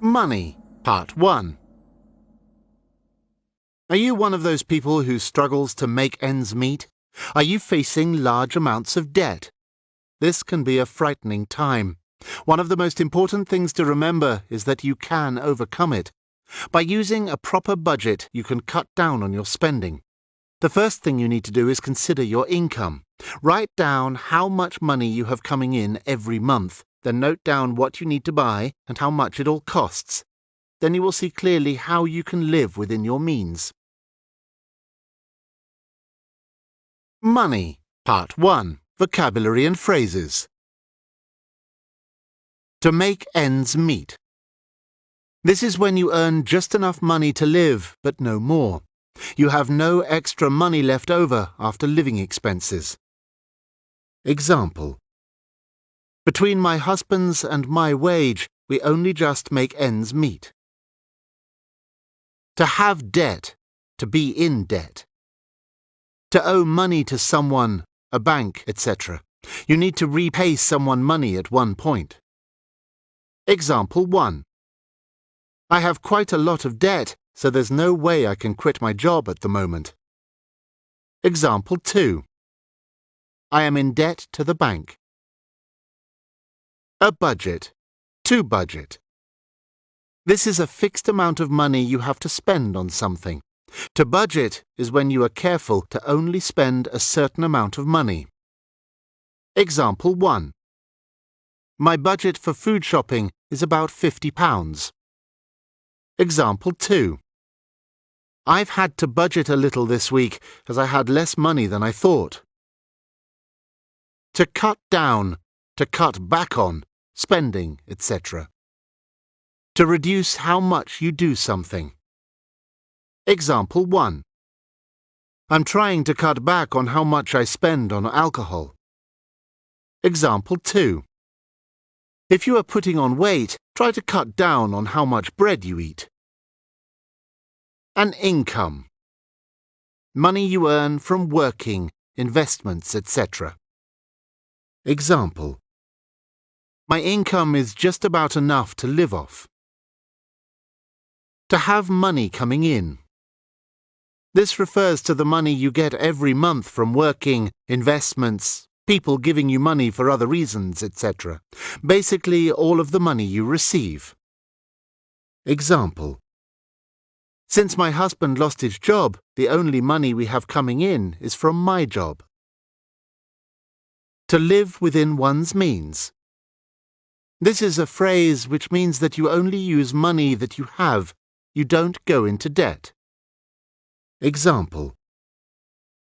Money, Part 1. Are you one of those people who struggles to make ends meet? Are you facing large amounts of debt? This can be a frightening time. One of the most important things to remember is that you can overcome it. By using a proper budget, you can cut down on your spending. The first thing you need to do is consider your income. Write down how much money you have coming in every month. Then note down what you need to buy and how much it all costs. Then you will see clearly how you can live within your means. Money, Part 1. Vocabulary and phrases. To make ends meet. This is when you earn just enough money to live, but no more. You have no extra money left over after living expenses. Example. Between my husband's and my wage, we only just make ends meet. To have debt, to be in debt. To owe money to someone, a bank, etc. You need to repay someone money at one point. Example 1. I have quite a lot of debt, so there's no way I can quit my job at the moment. Example 2. I am in debt to the bank. A budget. To budget. This is a fixed amount of money you have to spend on something. To budget is when you are careful to only spend a certain amount of money. Example 1. My budget for food shopping is about £50. Example 2. I've had to budget a little this week as I had less money than I thought. To cut down, to cut back on, spending, etc. To reduce how much you do something. Example 1. I'm trying to cut back on how much I spend on alcohol. Example 2. If you are putting on weight, try to cut down on how much bread you eat. An income. Money you earn from working, investments, etc. Example. My income is just about enough to live off. To have money coming in. This refers to the money you get every month from working, investments, people giving you money for other reasons, etc. Basically, all of the money you receive. Example. Since my husband lost his job, the only money we have coming in is from my job. To live within one's means. This is a phrase which means that you only use money that you have. You don't go into debt. Example.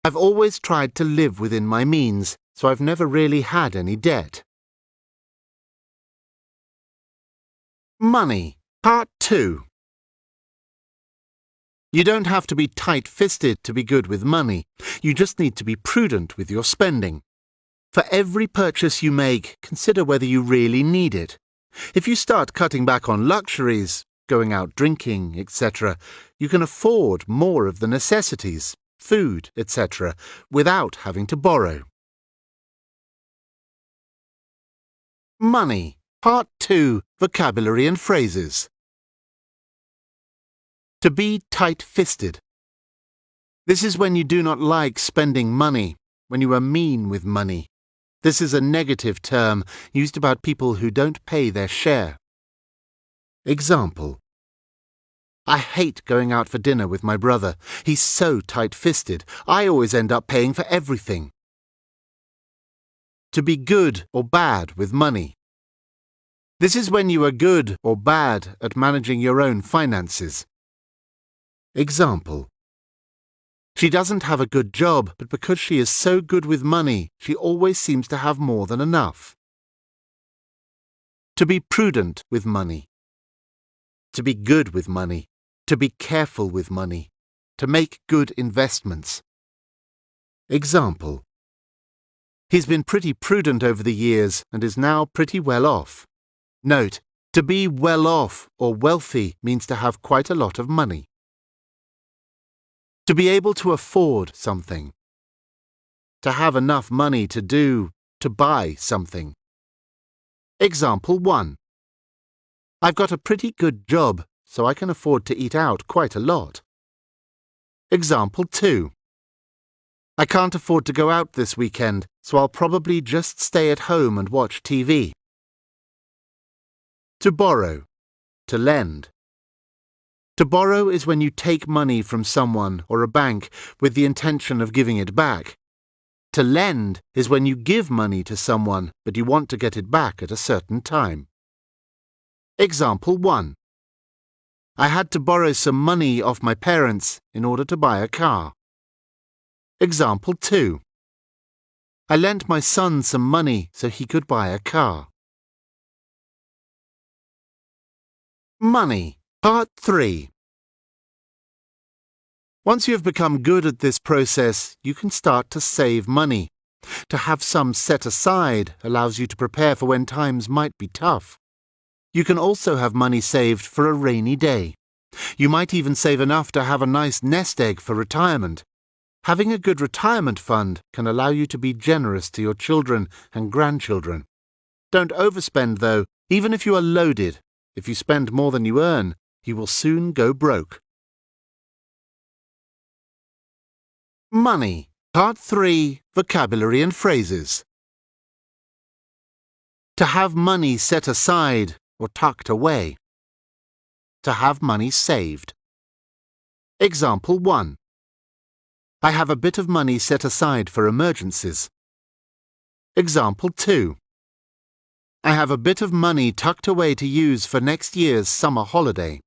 I've always tried to live within my means, so I've never really had any debt. Money, Part 2. You don't have to be tight-fisted to be good with money. You just need to be prudent with your spending. For every purchase you make, consider whether you really need it. If you start cutting back on luxuries, going out drinking, etc., you can afford more of the necessities, food, etc., without having to borrow. Money, Part 2, Vocabulary and Phrases. To be tight-fisted. This is when you do not like spending money, when you are mean with money. This is a negative term used about people who don't pay their share. Example. I hate going out for dinner with my brother. He's so tight-fisted. I always end up paying for everything. To be good or bad with money. This is when you are good or bad at managing your own finances. Example. She doesn't have a good job, but because she is so good with money, she always seems to have more than enough. To be prudent with money. To be good with money. To be careful with money. To make good investments. Example. He's been pretty prudent over the years and is now pretty well off. Note, to be well off or wealthy means to have quite a lot of money. To be able to afford something. To have enough money to buy something. Example 1. I've got a pretty good job, so I can afford to eat out quite a lot. Example 2. I can't afford to go out this weekend, so I'll probably just stay at home and watch TV. To borrow. To lend. To borrow is when you take money from someone or a bank with the intention of giving it back. To lend is when you give money to someone but you want to get it back at a certain time. Example 1. I had to borrow some money off my parents in order to buy a car. Example 2. I lent my son some money so he could buy a car. Money, Part 3. Once you have become good at this process, you can start to save money. To have some set aside allows you to prepare for when times might be tough. You can also have money saved for a rainy day. You might even save enough to have a nice nest egg for retirement. Having a good retirement fund can allow you to be generous to your children and grandchildren. Don't overspend, though. Even if you are loaded, if you spend more than you earn, you will soon go broke. Money, Part 3, Vocabulary and Phrases. To have money set aside or tucked away. To have money saved. Example 1. I have a bit of money set aside for emergencies. Example 2. I have a bit of money tucked away to use for next year's summer holiday.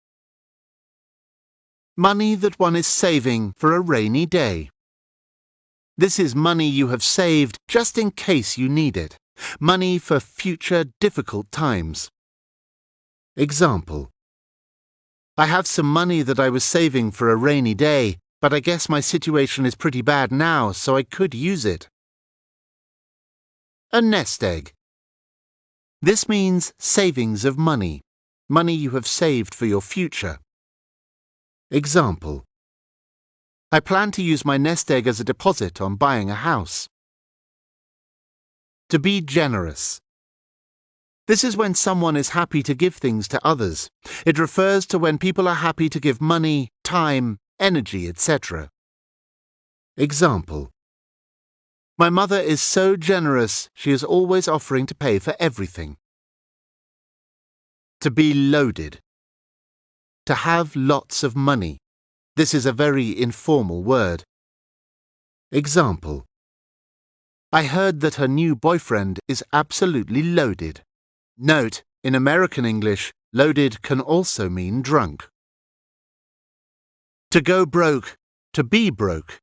Money that one is saving for a rainy day. This is money you have saved just in case you need it. Money for future difficult times. Example. I have some money that I was saving for a rainy day, but I guess my situation is pretty bad now, so I could use it. A nest egg. This means savings of money. Money you have saved for your future. Example. I plan to use my nest egg as a deposit on buying a house. To be generous. This is when someone is happy to give things to others. It refers to when people are happy to give money, time, energy, etc. Example. My mother is so generous, she is always offering to pay for everything. To be loaded. To have lots of money. This is a very informal word. Example. I heard that her new boyfriend is absolutely loaded. Note, in American English, loaded can also mean drunk. To go broke. To be broke.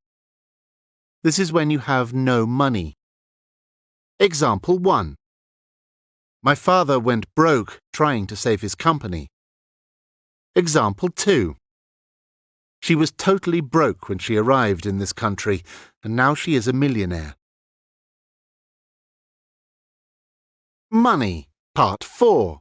This is when you have no money. Example 1. My father went broke trying to save his company. Example 2. She was totally broke when she arrived in this country, and now she is a millionaire. Money, Part 4.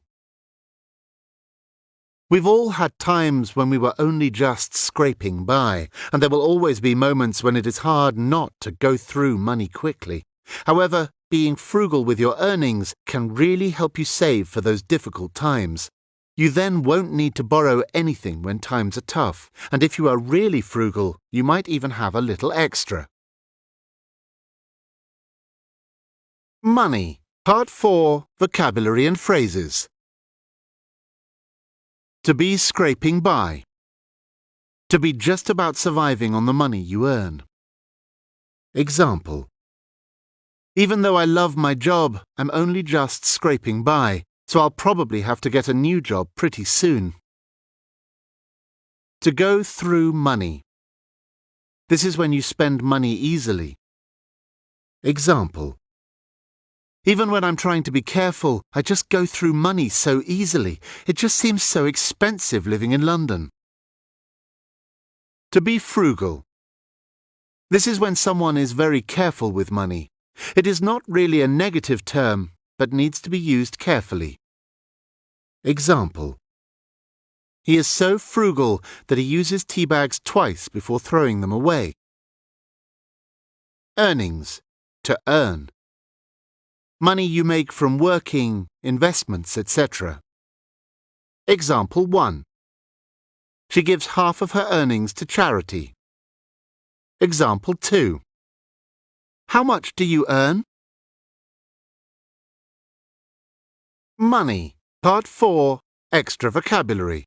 We've all had times when we were only just scraping by, and there will always be moments when it is hard not to go through money quickly. However, being frugal with your earnings can really help you save for those difficult times. You then won't need to borrow anything when times are tough, and if you are really frugal, you might even have a little extra. Money, Part 4, Vocabulary and Phrases. To be scraping by. To be just about surviving on the money you earn. Example. Even though I love my job, I'm only just scraping by, so I'll probably have to get a new job pretty soon. To go through money. This is when you spend money easily. Example. Even when I'm trying to be careful, I just go through money so easily. It just seems so expensive living in London. To be frugal. This is when someone is very careful with money. It is not really a negative term, but needs to be used carefully. Example. He is so frugal that he uses tea bags twice before throwing them away. Earnings. To earn. Money you make from working, investments, etc. Example 1. She gives half of her earnings to charity. Example 2. How much do you earn? Money. Part 4. Extra vocabulary.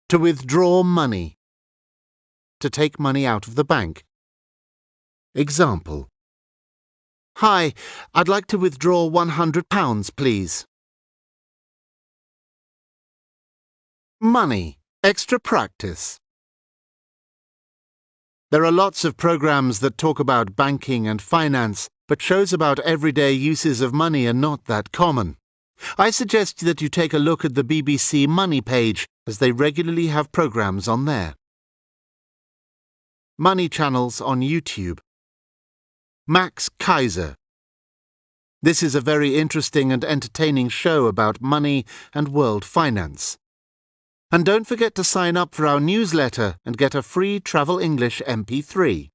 To withdraw money. To take money out of the bank. Example. Hi, I'd like to withdraw £100, please. Money. Extra practice. There are lots of programs that talk about banking and finance, but shows about everyday uses of money are not that common. I suggest that you take a look at the BBC Money page, as they regularly have programs on there. Money channels on YouTube. Max Kaiser. This is a very interesting and entertaining show about money and world finance. And don't forget to sign up for our newsletter and get a free Travel English MP3.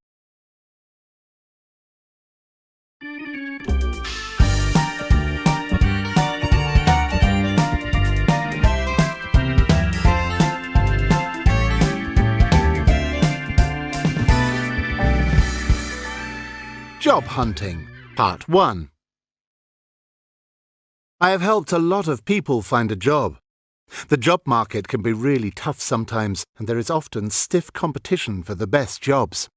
Job hunting, Part 1. I have helped a lot of people find a job. The job market can be really tough sometimes, and there is often stiff competition for the best jobs.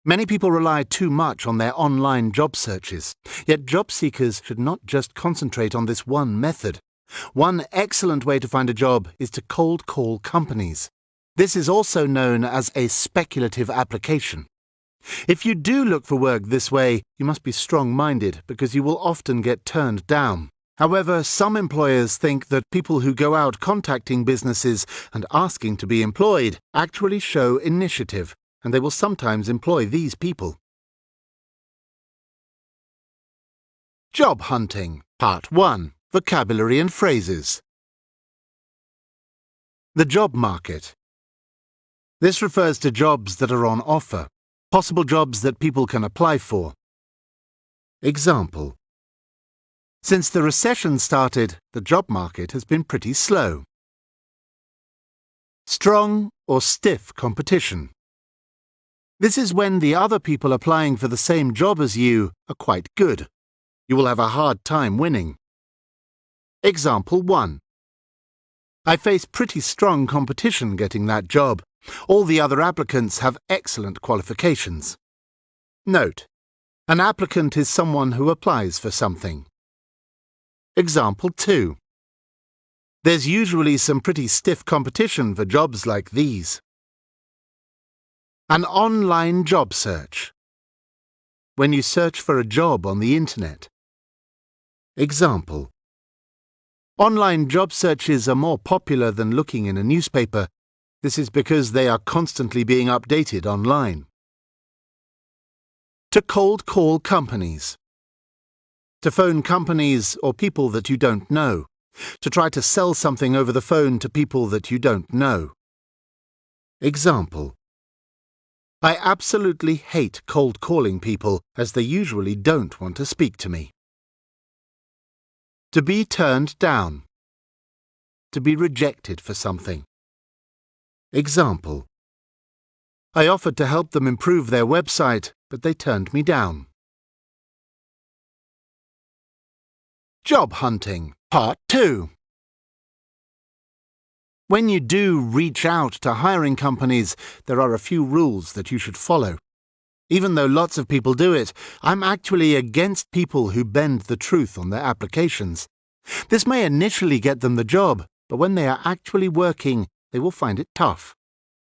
Many people rely too much on their online job searches, yet job seekers should not just concentrate on this one method. One excellent way to find a job is to cold call companies. This is also known as a speculative application. If you do look for work this way, you must be strong-minded because you will often get turned down. However, some employers think that people who go out contacting businesses and asking to be employed actually show initiative, and they will sometimes employ these people. Job hunting, Part 1. Vocabulary and phrases. The job market. This refers to jobs that are on offer, possible jobs that people can apply for. Example. Since the recession started, the job market has been pretty slow. Strong or stiff competition. This is when the other people applying for the same job as you are quite good. You will have a hard time winning. Example 1. I face pretty strong competition getting that job. All the other applicants have excellent qualifications. Note: an applicant is someone who applies for something. Example 2. There's usually some pretty stiff competition for jobs like these. An online job search. When you search for a job on the internet. Example. Online job searches are more popular than looking in a newspaper. This is because they are constantly being updated online. To cold call companies. To phone companies or people that you don't know. To try to sell something over the phone to people that you don't know. Example. I absolutely hate cold calling people, as they usually don't want to speak to me. To be turned down. To be rejected for something. Example. I offered to help them improve their website, but they turned me down. Job hunting, Part 2. When you do reach out to hiring companies, there are a few rules that you should follow. Even though lots of people do it, I'm actually against people who bend the truth on their applications. This may initially get them the job, but when they are actually working, they will find it tough.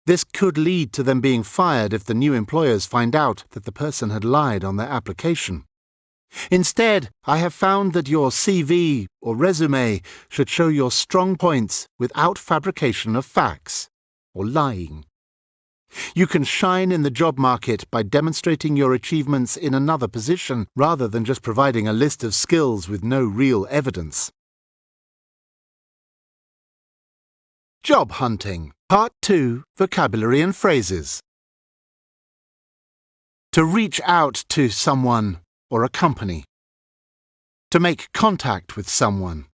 This could lead to them being fired if the new employers find out that the person had lied on their application. Instead, I have found that your CV or resume should show your strong points without fabrication of facts or lying. You can shine in the job market by demonstrating your achievements in another position rather than just providing a list of skills with no real evidence. Job hunting, Part 2, Vocabulary and Phrases. To reach out to someone or a company. To make contact with someone.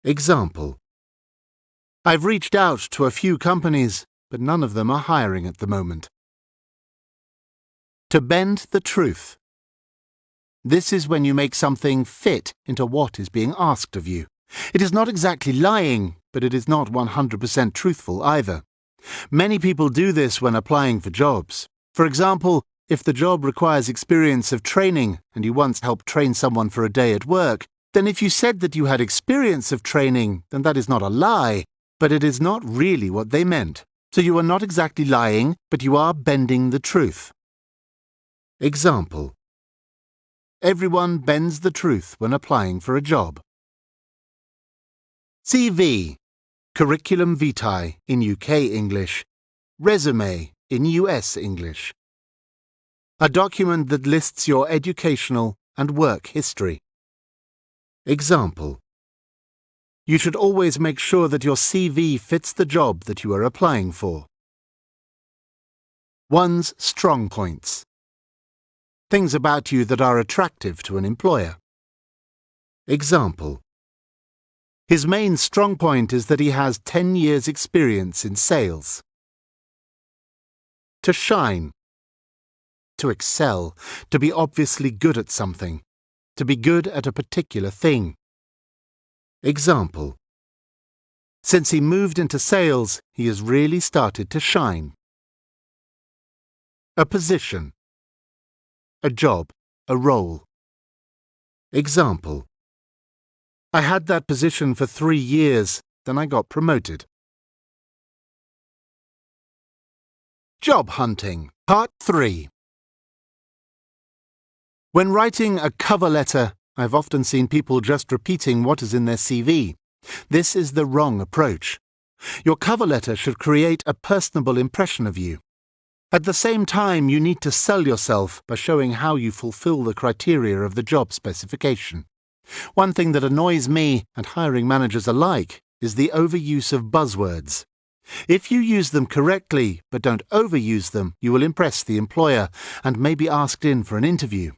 Example: I've reached out to a few companies, but none of them are hiring at the moment. To bend the truth. This is when you make something fit into what is being asked of you. It is not exactly lying, but it is not 100% truthful either. Many people do this when applying for jobs. For example, if the job requires experience of training and you once helped train someone for a day at work, then if you said that you had experience of training, then that is not a lie, but it is not really what they meant. So you are not exactly lying, but you are bending the truth. Example: Everyone bends the truth when applying for a job. CV, Curriculum Vitae in UK English, Resume in US English. A document that lists your educational and work history. Example: You should always make sure that your CV fits the job that you are applying for. One's strong points. Things about you that are attractive to an employer. Example: His main strong point is that he has 10 years' experience in sales. To shine. To excel. To be obviously good at something. To be good at a particular thing. Example: Since he moved into sales, he has really started to shine. A position. A job. A role. Example: I had that position for 3 years, then I got promoted. Job hunting, Part 3. When writing a cover letter, I've often seen people just repeating what is in their CV. This is the wrong approach. Your cover letter should create a personable impression of you. At the same time, you need to sell yourself by showing how you fulfill the criteria of the job specification. One thing that annoys me and hiring managers alike is the overuse of buzzwords. If you use them correctly but don't overuse them, you will impress the employer and may be asked in for an interview.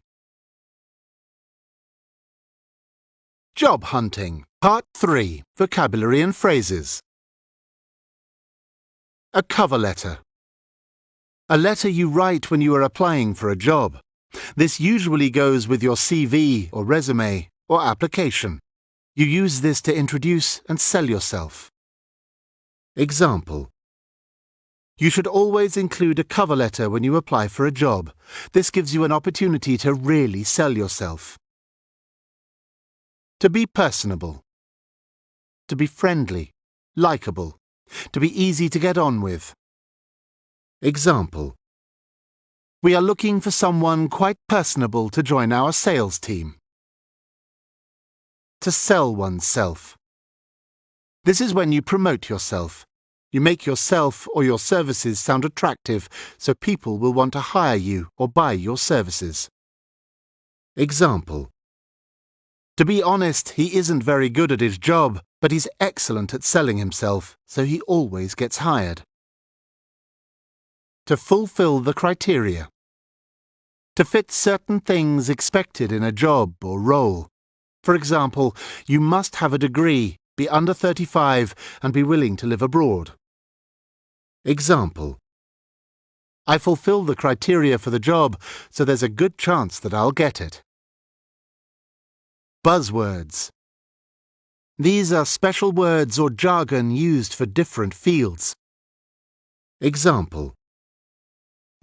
Job hunting, Part 3, Vocabulary and Phrases. A cover letter. A letter you write when you are applying for a job. This usually goes with your CV or resume or application. You use this to introduce and sell yourself. Example: You should always include a cover letter when you apply for a job. This gives you an opportunity to really sell yourself. To be personable. To be friendly, likable. To be easy to get on with. Example: We are looking for someone quite personable to join our sales team. To sell oneself. This is when you promote yourself. You make yourself or your services sound attractive, so people will want to hire you or buy your services. Example: To be honest, he isn't very good at his job, but he's excellent at selling himself, so he always gets hired. To fulfill the criteria. To fit certain things expected in a job or role. For example, you must have a degree, be under 35, and be willing to live abroad. Example: I fulfill the criteria for the job, so there's a good chance that I'll get it. Buzzwords. These are special words or jargon used for different fields. Example: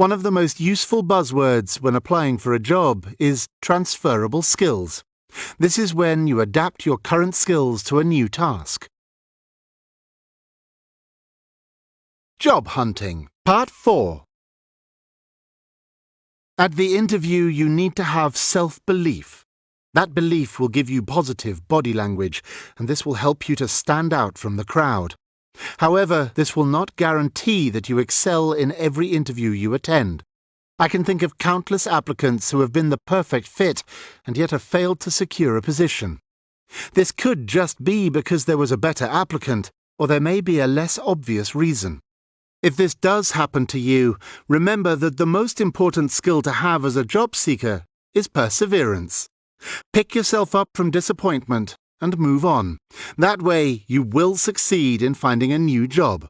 One of the most useful buzzwords when applying for a job is transferable skills. This is when you adapt your current skills to a new task. Job hunting, Part 4. At the interview, you need to have self-belief. That belief will give you positive body language, and this will help you to stand out from the crowd. However, this will not guarantee that you excel in every interview you attend. I can think of countless applicants who have been the perfect fit and yet have failed to secure a position. This could just be because there was a better applicant, or there may be a less obvious reason. If this does happen to you, remember that the most important skill to have as a job seeker is perseverance. Pick yourself up from disappointment and move on. That way, you will succeed in finding a new job.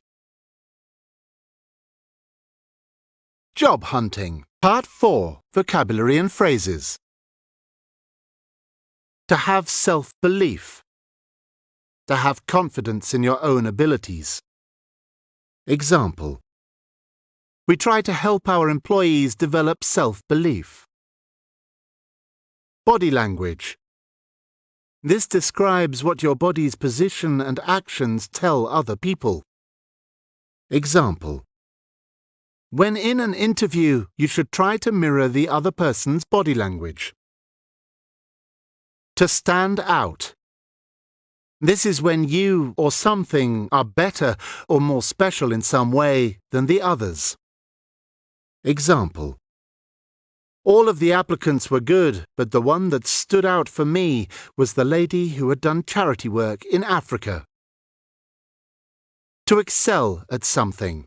Job hunting. Part 4. Vocabulary and phrases. To have self-belief. To have confidence in your own abilities. Example. We try to help our employees develop self-belief. Body language. This describes what your body's position and actions tell other people. Example. When in an interview, you should try to mirror the other person's body language. To stand out. This is when you or something are better or more special in some way than the others. Example. All of the applicants were good, but the one that stood out for me was the lady who had done charity work in Africa. To excel at something.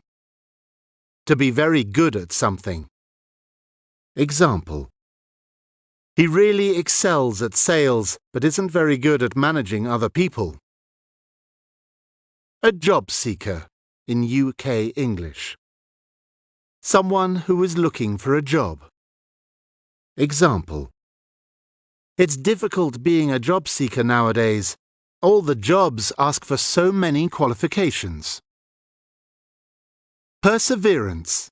To be very good at something. Example. He really excels at sales, but isn't very good at managing other people. A job seeker in UK English. Someone who is looking for a job. Example. It's difficult being a job seeker nowadays. All the jobs ask for so many qualifications. Perseverance.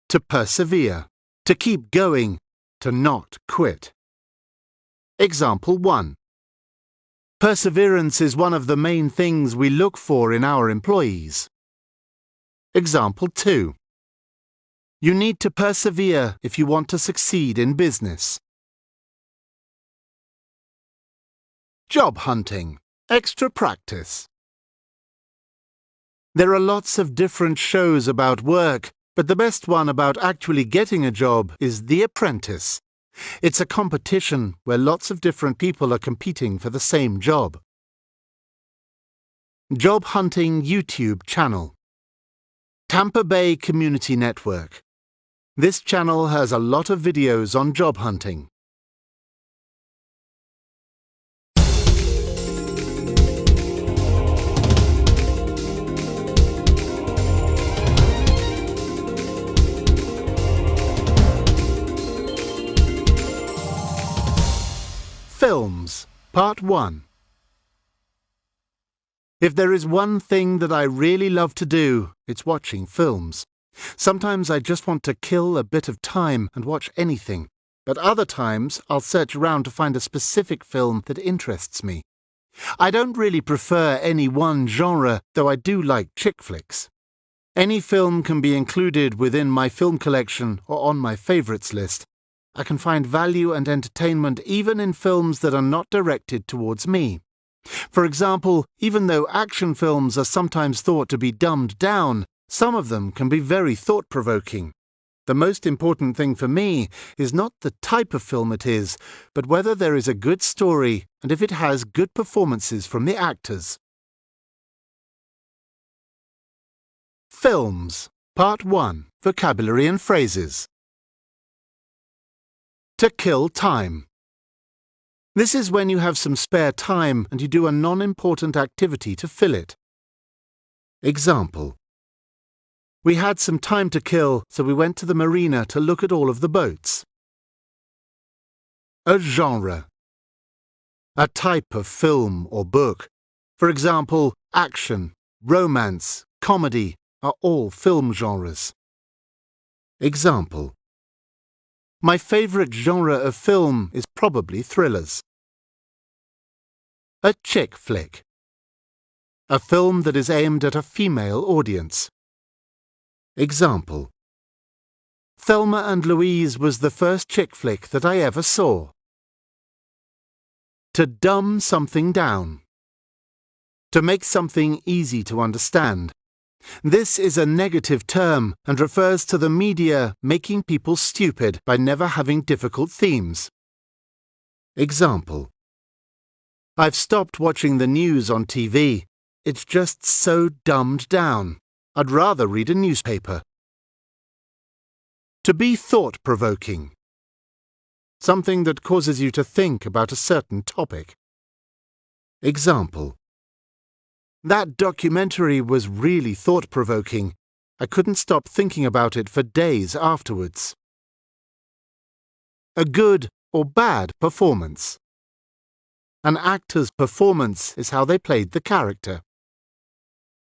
To persevere. To keep going. To not quit. Example 1. Perseverance is one of the main things we look for in our employees. Example 2. You need to persevere if you want to succeed in business. Job hunting. Extra practice. There are lots of different shows about work, but the best one about actually getting a job is The Apprentice. It's a competition where lots of different people are competing for the same job. Job hunting YouTube channel. Tampa Bay Community Network. This channel has a lot of videos on job hunting. Films, Part 1. If there is one thing that I really love to do, it's watching films. Sometimes I just want to kill a bit of time and watch anything, but other times I'll search around to find a specific film that interests me. I don't really prefer any one genre, though I do like chick flicks. Any film can be included within my film collection or on my favourites list. I can find value and entertainment even in films that are not directed towards me. For example, even though action films are sometimes thought to be dumbed down, some of them can be very thought-provoking. The most important thing for me is not the type of film it is, but whether there is a good story and if it has good performances from the actors. Films, Part 1. Vocabulary and phrases. To kill time. This is when you have some spare time and you do a non-important activity to fill it. Example. We had some time to kill, so we went to the marina to look at all of the boats. A genre. A type of film or book. For example, action, romance, comedy are all film genres. Example. My favourite genre of film is probably thrillers. A chick flick. A film that is aimed at a female audience. Example. Thelma and Louise was the first chick flick that I ever saw. To dumb something down. To make something easy to understand. This is a negative term and refers to the media making people stupid by never having difficult themes. Example. I've stopped watching the news on TV. It's just so dumbed down. I'd rather read a newspaper. To be thought-provoking. Something that causes you to think about a certain topic. Example: That documentary was really thought-provoking. I couldn't stop thinking about it for days afterwards. A good or bad performance. An actor's performance is how they played the character.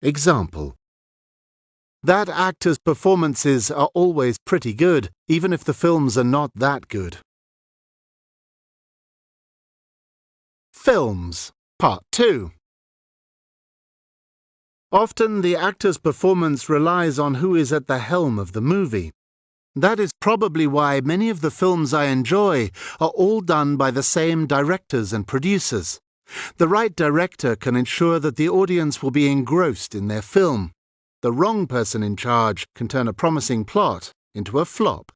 Example: That actor's performances are always pretty good, even if the films are not that good. Films, Part 2. Often the actor's performance relies on who is at the helm of the movie. That is probably why many of the films I enjoy are all done by the same directors and producers. The right director can ensure that the audience will be engrossed in their film. The wrong person in charge can turn a promising plot into a flop.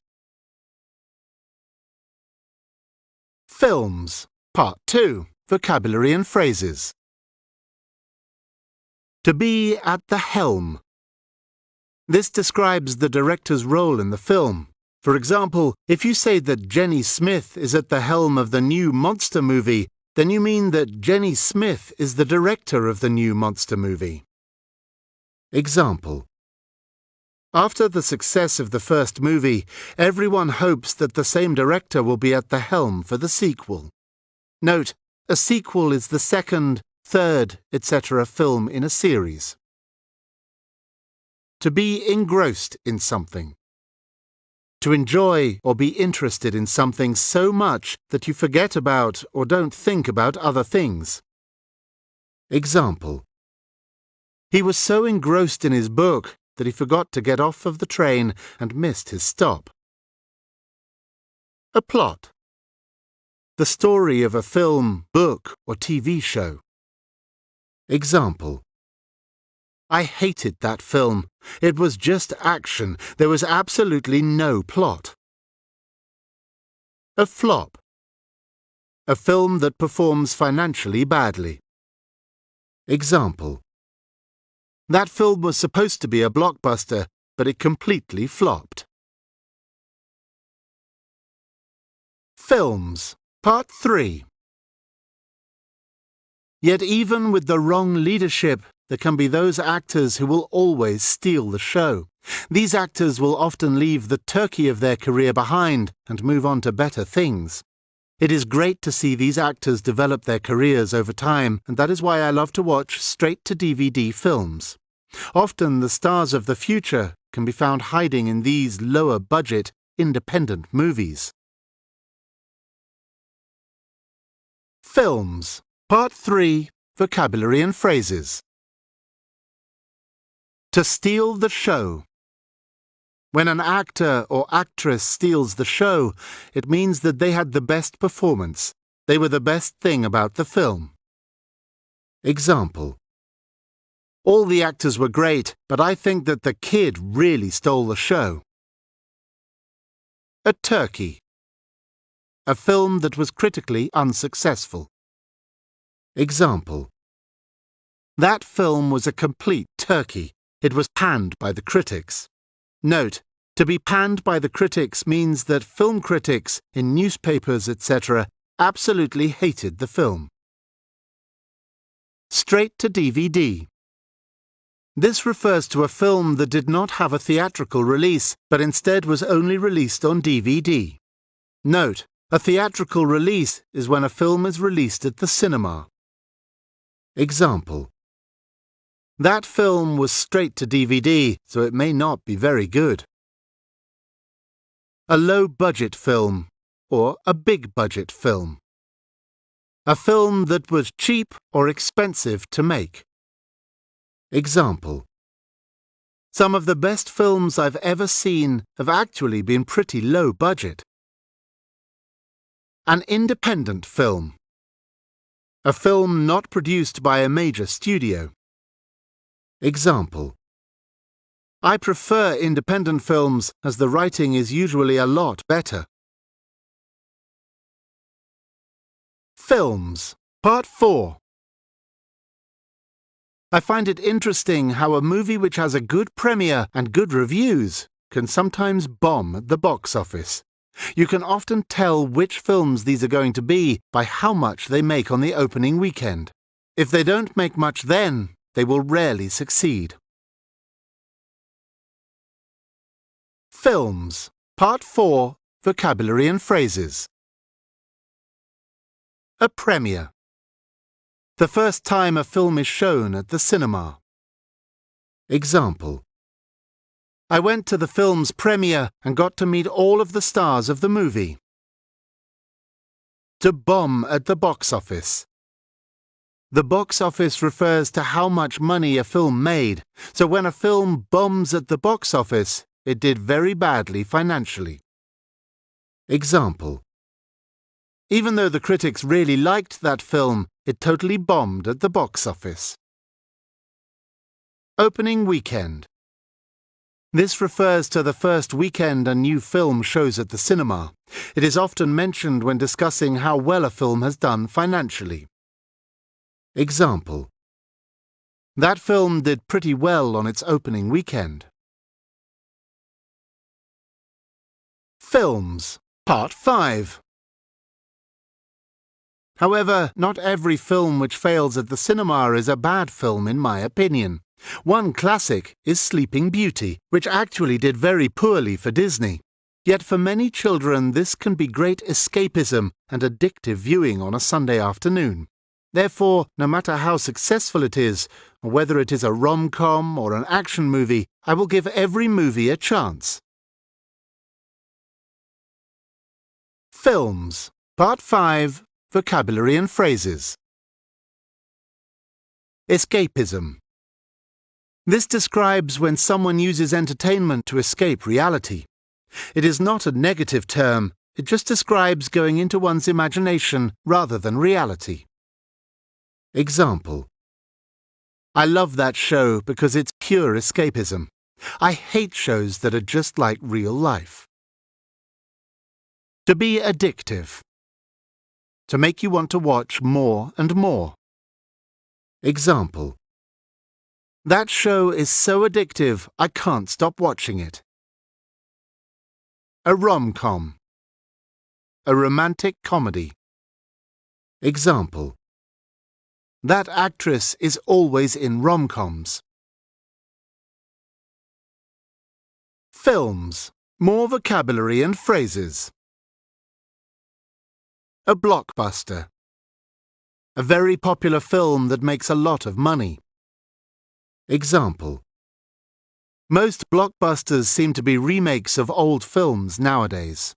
Films, Part 2. Vocabulary and phrases. To be at the helm. This describes the director's role in the film. For example, if you say that Jenny Smith is at the helm of the new monster movie, then you mean that Jenny Smith is the director of the new monster movie. Example: After the success of the first movie, everyone hopes that the same director will be at the helm for the sequel. Note, a sequel is the second, third, etc. film in a series. To be engrossed in something. To enjoy or be interested in something so much that you forget about or don't think about other things. Example: He was so engrossed in his book that he forgot to get off of the train and missed his stop. A plot. The story of a film, book, or TV show. Example: I hated that film. It was just action. There was absolutely no plot. A flop. A film that performs financially badly. Example: That film was supposed to be a blockbuster, but it completely flopped. Films, Part 3. Yet even with the wrong leadership, there can be those actors who will always steal the show. These actors will often leave the turkey of their career behind and move on to better things. It is great to see these actors develop their careers over time, and that is why I love to watch straight-to-DVD films. Often the stars of the future can be found hiding in these lower-budget, independent movies. Films, Part 3. Vocabulary and phrases. To steal the show. When an actor or actress steals the show, it means that they had the best performance. They were the best thing about the film. Example: All the actors were great, but I think that the kid really stole the show. A turkey. A film that was critically unsuccessful. Example: That film was a complete turkey. It was panned by the critics. Note, to be panned by the critics means that film critics in newspapers, etc., absolutely hated the film. Straight to DVD. This refers to a film that did not have a theatrical release, but instead was only released on DVD. Note, a theatrical release is when a film is released at the cinema. Example: That film was straight to DVD, so it may not be very good. A low-budget film, or a big-budget film. A film that was cheap or expensive to make. Example: Some of the best films I've ever seen have actually been pretty low budget. An independent film. A film not produced by a major studio. Example: I prefer independent films as the writing is usually a lot better. Films, Part 4. I find it interesting how a movie which has a good premiere and good reviews can sometimes bomb at the box office. You can often tell which films these are going to be by how much they make on the opening weekend. If they don't make much then, they will rarely succeed. Films, Part 4, Vocabulary and Phrases. A premiere. The first time a film is shown at the cinema. Example. I went to the film's premiere and got to meet all of the stars of the movie. To bomb at the box office. The box office refers to how much money a film made, so when a film bombs at the box office, it did very badly financially. Example. Even though the critics really liked that film, it totally bombed at the box office. Opening weekend. This refers to the first weekend a new film shows at the cinema. It is often mentioned when discussing how well a film has done financially. Example. That film did pretty well on its opening weekend. Films, Part 5. However, not every film which fails at the cinema is a bad film in my opinion. One classic is Sleeping Beauty, which actually did very poorly for Disney. Yet for many children this can be great escapism and addictive viewing on a Sunday afternoon. Therefore, no matter how successful it is, or whether it is a rom-com or an action movie, I will give every movie a chance. Films, Part 5, Vocabulary and Phrases. Escapism. This describes when someone uses entertainment to escape reality. It is not a negative term, it just describes going into one's imagination rather than reality. Example. I love that show because it's pure escapism. I hate shows that are just like real life. To be addictive. To make you want to watch more and more. Example. That show is so addictive, I can't stop watching it. A rom-com. A romantic comedy. Example. That actress is always in rom-coms. Films. More vocabulary and phrases. A blockbuster. A very popular film that makes a lot of money. Example. Most blockbusters seem to be remakes of old films nowadays.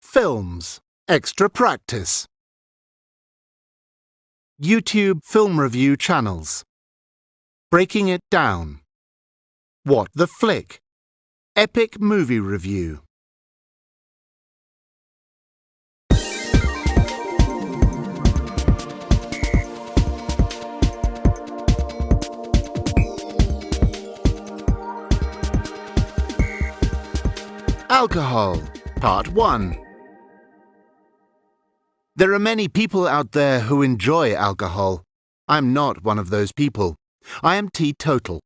Films. Extra practice. YouTube film review channels. Breaking it down. What the Flick. Epic movie review. Alcohol, Part 1. There are many people out there who enjoy alcohol. I'm not one of those people. I am teetotal.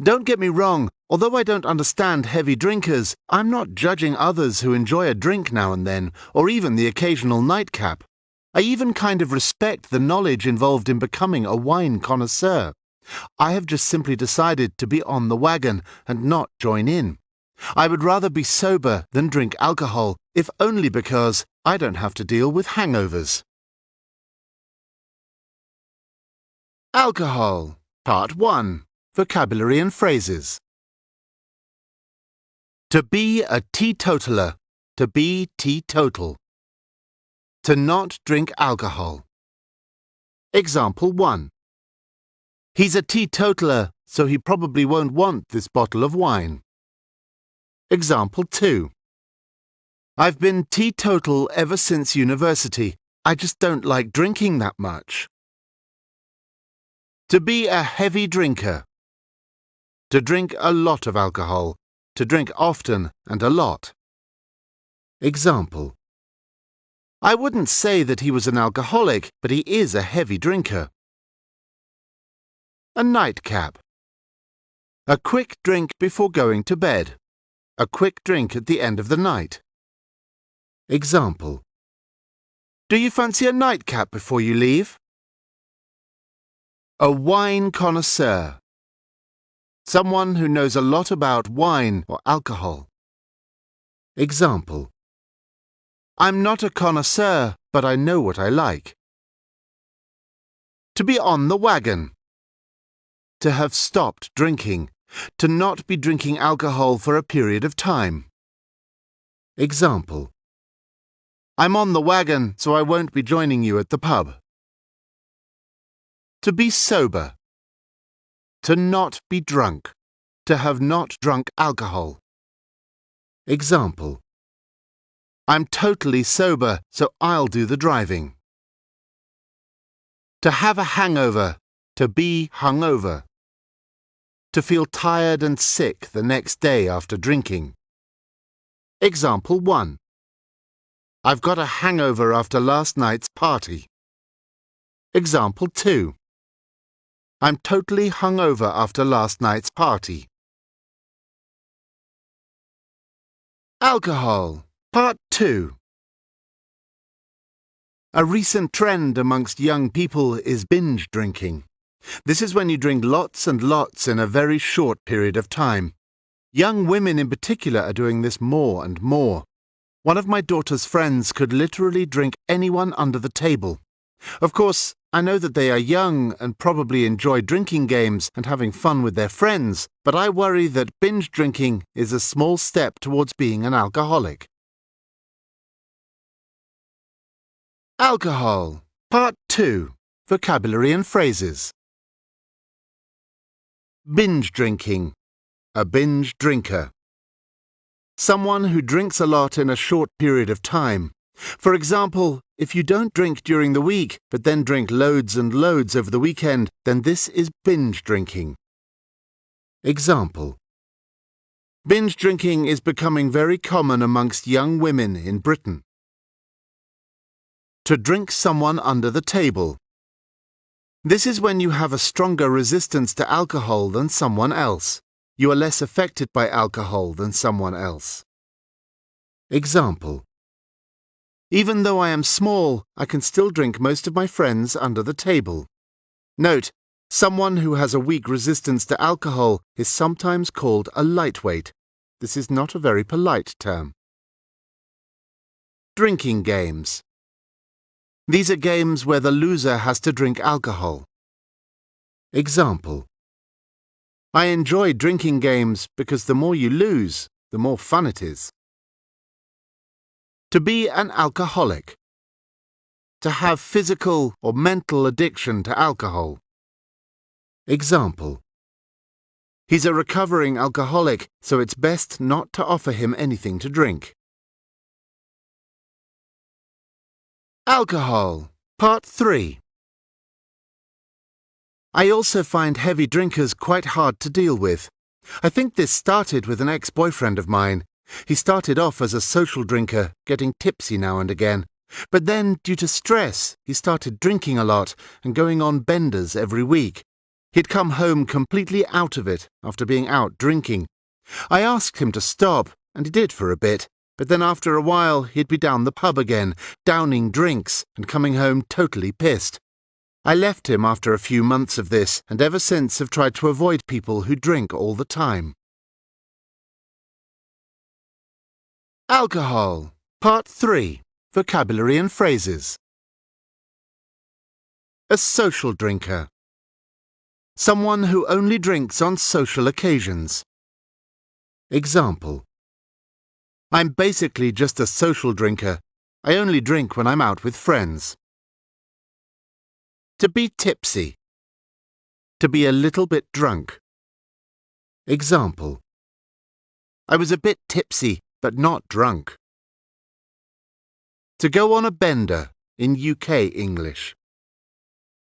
Don't get me wrong, although I don't understand heavy drinkers, I'm not judging others who enjoy a drink now and then, or even the occasional nightcap. I even kind of respect the knowledge involved in becoming a wine connoisseur. I have just simply decided to be on the wagon and not join in. I would rather be sober than drink alcohol, if only because I don't have to deal with hangovers. Alcohol, Part 1. Vocabulary and phrases. To be a teetotaler. To be teetotal. To not drink alcohol. Example 1. He's a teetotaler, so he probably won't want this bottle of wine. Example 2. I've been teetotal ever since university. I just don't like drinking that much. To be a heavy drinker. To drink a lot of alcohol. To drink often and a lot. Example. I wouldn't say that he was an alcoholic, but he is a heavy drinker. A nightcap. A quick drink before going to bed. A quick drink at the end of the night. Example. Do you fancy a nightcap before you leave? A wine connoisseur. Someone who knows a lot about wine or alcohol. Example. I'm not a connoisseur, but I know what I like. To be on the wagon. To have stopped drinking. To not be drinking alcohol for a period of time. Example. I'm on the wagon, so I won't be joining you at the pub. To be sober. To not be drunk. To have not drunk alcohol. Example. I'm totally sober, so I'll do the driving. To have a hangover. To be hungover. To feel tired and sick the next day after drinking. Example 1. I've got a hangover after last night's party. Example 2. I'm totally hungover after last night's party. Alcohol, Part 2. A recent trend amongst young people is binge drinking. This is when you drink lots and lots in a very short period of time. Young women in particular are doing this more and more. One of my daughter's friends could literally drink anyone under the table. Of course, I know that they are young and probably enjoy drinking games and having fun with their friends, but I worry that binge drinking is a small step towards being an alcoholic. Alcohol, Part 2. Vocabulary and phrases. Binge drinking. A binge drinker. Someone who drinks a lot in a short period of time. For example, if you don't drink during the week, but then drink loads and loads over the weekend, then this is binge drinking. Example. Binge drinking is becoming very common amongst young women in Britain. To drink someone under the table. This is when you have a stronger resistance to alcohol than someone else. You are less affected by alcohol than someone else. Example. Even though I am small, I can still drink most of my friends under the table. Note, someone who has a weak resistance to alcohol is sometimes called a lightweight. This is not a very polite term. Drinking games. These are games where the loser has to drink alcohol. Example. I enjoy drinking games because the more you lose, the more fun it is. To be an alcoholic. To have physical or mental addiction to alcohol. Example. He's a recovering alcoholic, so it's best not to offer him anything to drink. Alcohol, Part 3. I also find heavy drinkers quite hard to deal with. I think this started with an ex-boyfriend of mine. He started off as a social drinker, getting tipsy now and again. But then, due to stress, he started drinking a lot and going on benders every week. He'd come home completely out of it after being out drinking. I asked him to stop, and he did for a bit. But then after a while, he'd be down the pub again, downing drinks and coming home totally pissed. I left him after a few months of this, and ever since have tried to avoid people who drink all the time. Alcohol, Part 3. Vocabulary and phrases. A social drinker. Someone who only drinks on social occasions. Example. I'm basically just a social drinker. I only drink when I'm out with friends. To be tipsy. To be a little bit drunk. Example. I was a bit tipsy, but not drunk. To go on a bender in UK English.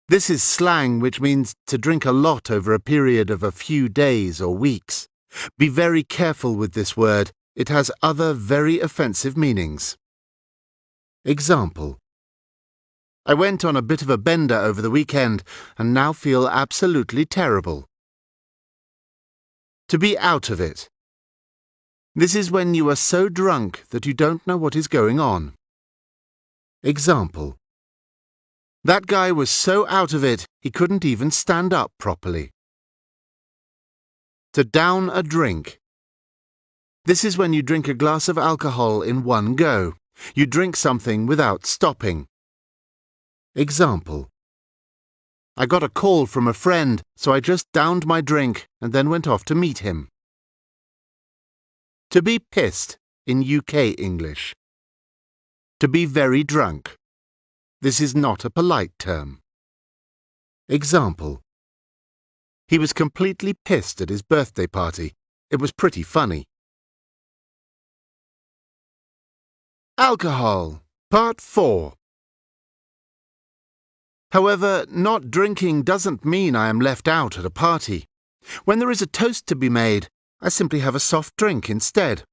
This is slang which means to drink a lot over a period of a few days or weeks. Be very careful with this word. It has other very offensive meanings. Example. I went on a bit of a bender over the weekend and now feel absolutely terrible. To be out of it. This is when you are so drunk that you don't know what is going on. Example: that guy was so out of it, he couldn't even stand up properly. To down a drink. This is when you drink a glass of alcohol in one go. You drink something without stopping. Example: I got a call from a friend, so I just downed my drink and then went off to meet him. To be pissed in UK English. To be very drunk. This is not a polite term. Example: he was completely pissed at his birthday party. It was pretty funny. Alcohol, Part 4. However, not drinking doesn't mean I am left out at a party. When there is a toast to be made, I simply have a soft drink instead.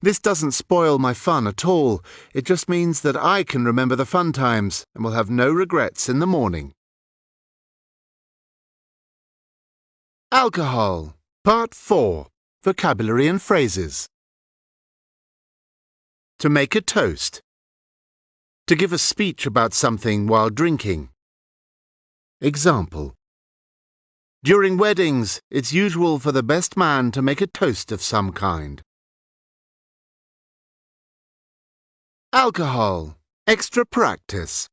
This doesn't spoil my fun at all. It just means that I can remember the fun times and will have no regrets in the morning. Alcohol, Part 4. Vocabulary and phrases. To make a toast. To give a speech about something while drinking. Example: during weddings, it's usual for the best man to make a toast of some kind. Alcohol, extra practice.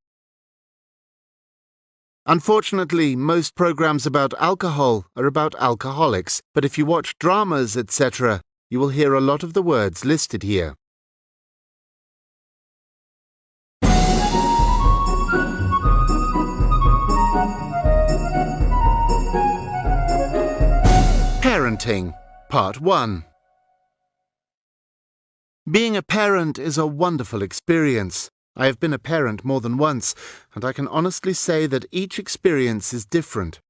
Unfortunately, most programs about alcohol are about alcoholics, but if you watch dramas, etc., you will hear a lot of the words listed here. Parenting, Part 1. Being a parent is a wonderful experience. I have been a parent more than once, and I can honestly say that each experience is different.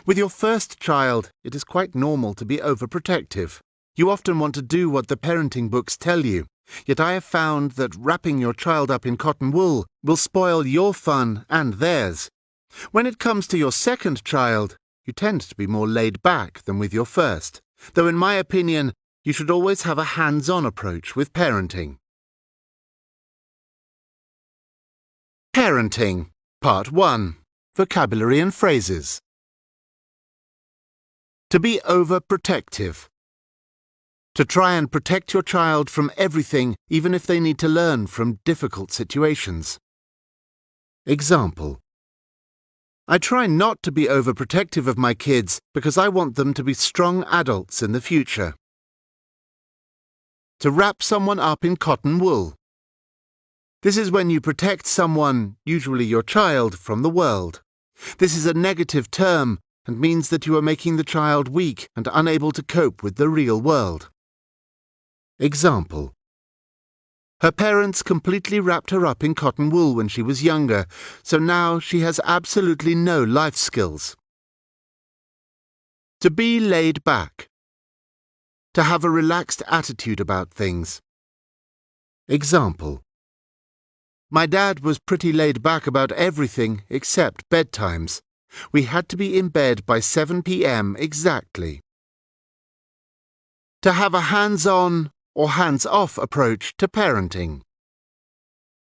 With your first child, it is quite normal to be overprotective. You often want to do what the parenting books tell you, yet I have found that wrapping your child up in cotton wool will spoil your fun and theirs. When it comes to your second child, you tend to be more laid back than with your first, though in my opinion, you should always have a hands-on approach with parenting. Parenting, Part 1. Vocabulary and phrases. To be overprotective. To try and protect your child from everything, even if they need to learn from difficult situations. Example: I try not to be overprotective of my kids because I want them to be strong adults in the future. To wrap someone up in cotton wool. This is when you protect someone, usually your child, from the world. This is a negative term and means that you are making the child weak and unable to cope with the real world. Example: her parents completely wrapped her up in cotton wool when she was younger, so now she has absolutely no life skills. To be laid back. To have a relaxed attitude about things. Example: my dad was pretty laid back about everything except bedtimes. We had to be in bed by 7 p.m. exactly. To have a hands-on or hands-off approach to parenting.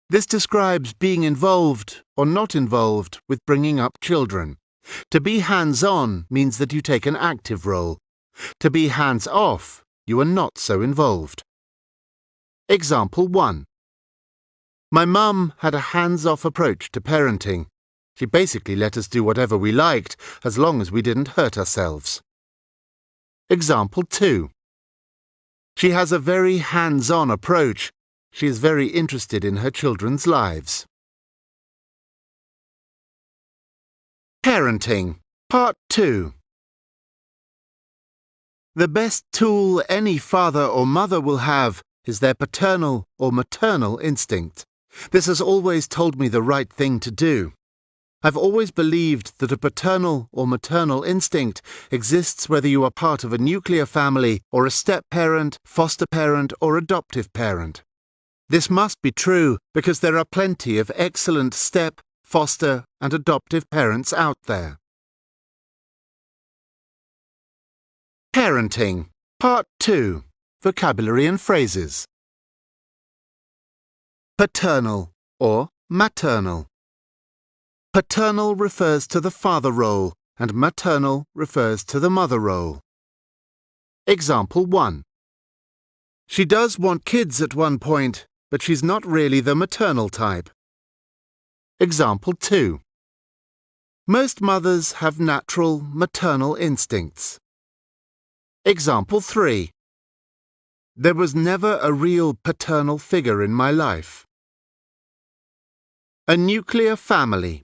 This describes being involved or not involved with bringing up children. To be hands-on means that you take an active role. To be hands-off, you are not so involved. Example 1. My mum had a hands-off approach to parenting. She basically let us do whatever we liked, as long as we didn't hurt ourselves. Example 2. She has a very hands-on approach. She is very interested in her children's lives. Parenting, Part 2. The best tool any father or mother will have is their paternal or maternal instinct. This has always told me the right thing to do. I've always believed that a paternal or maternal instinct exists whether you are part of a nuclear family or a step-parent, foster parent or adoptive parent. This must be true because there are plenty of excellent step, foster and adoptive parents out there. Parenting, Part 2. Vocabulary and phrases. Paternal or Maternal. Paternal refers to the father role and maternal refers to the mother role. Example 1. She does want kids at one point, but she's not really the maternal type. Example 2. Most mothers have natural maternal instincts. Example 3. There was never a real paternal figure in my life. A nuclear family.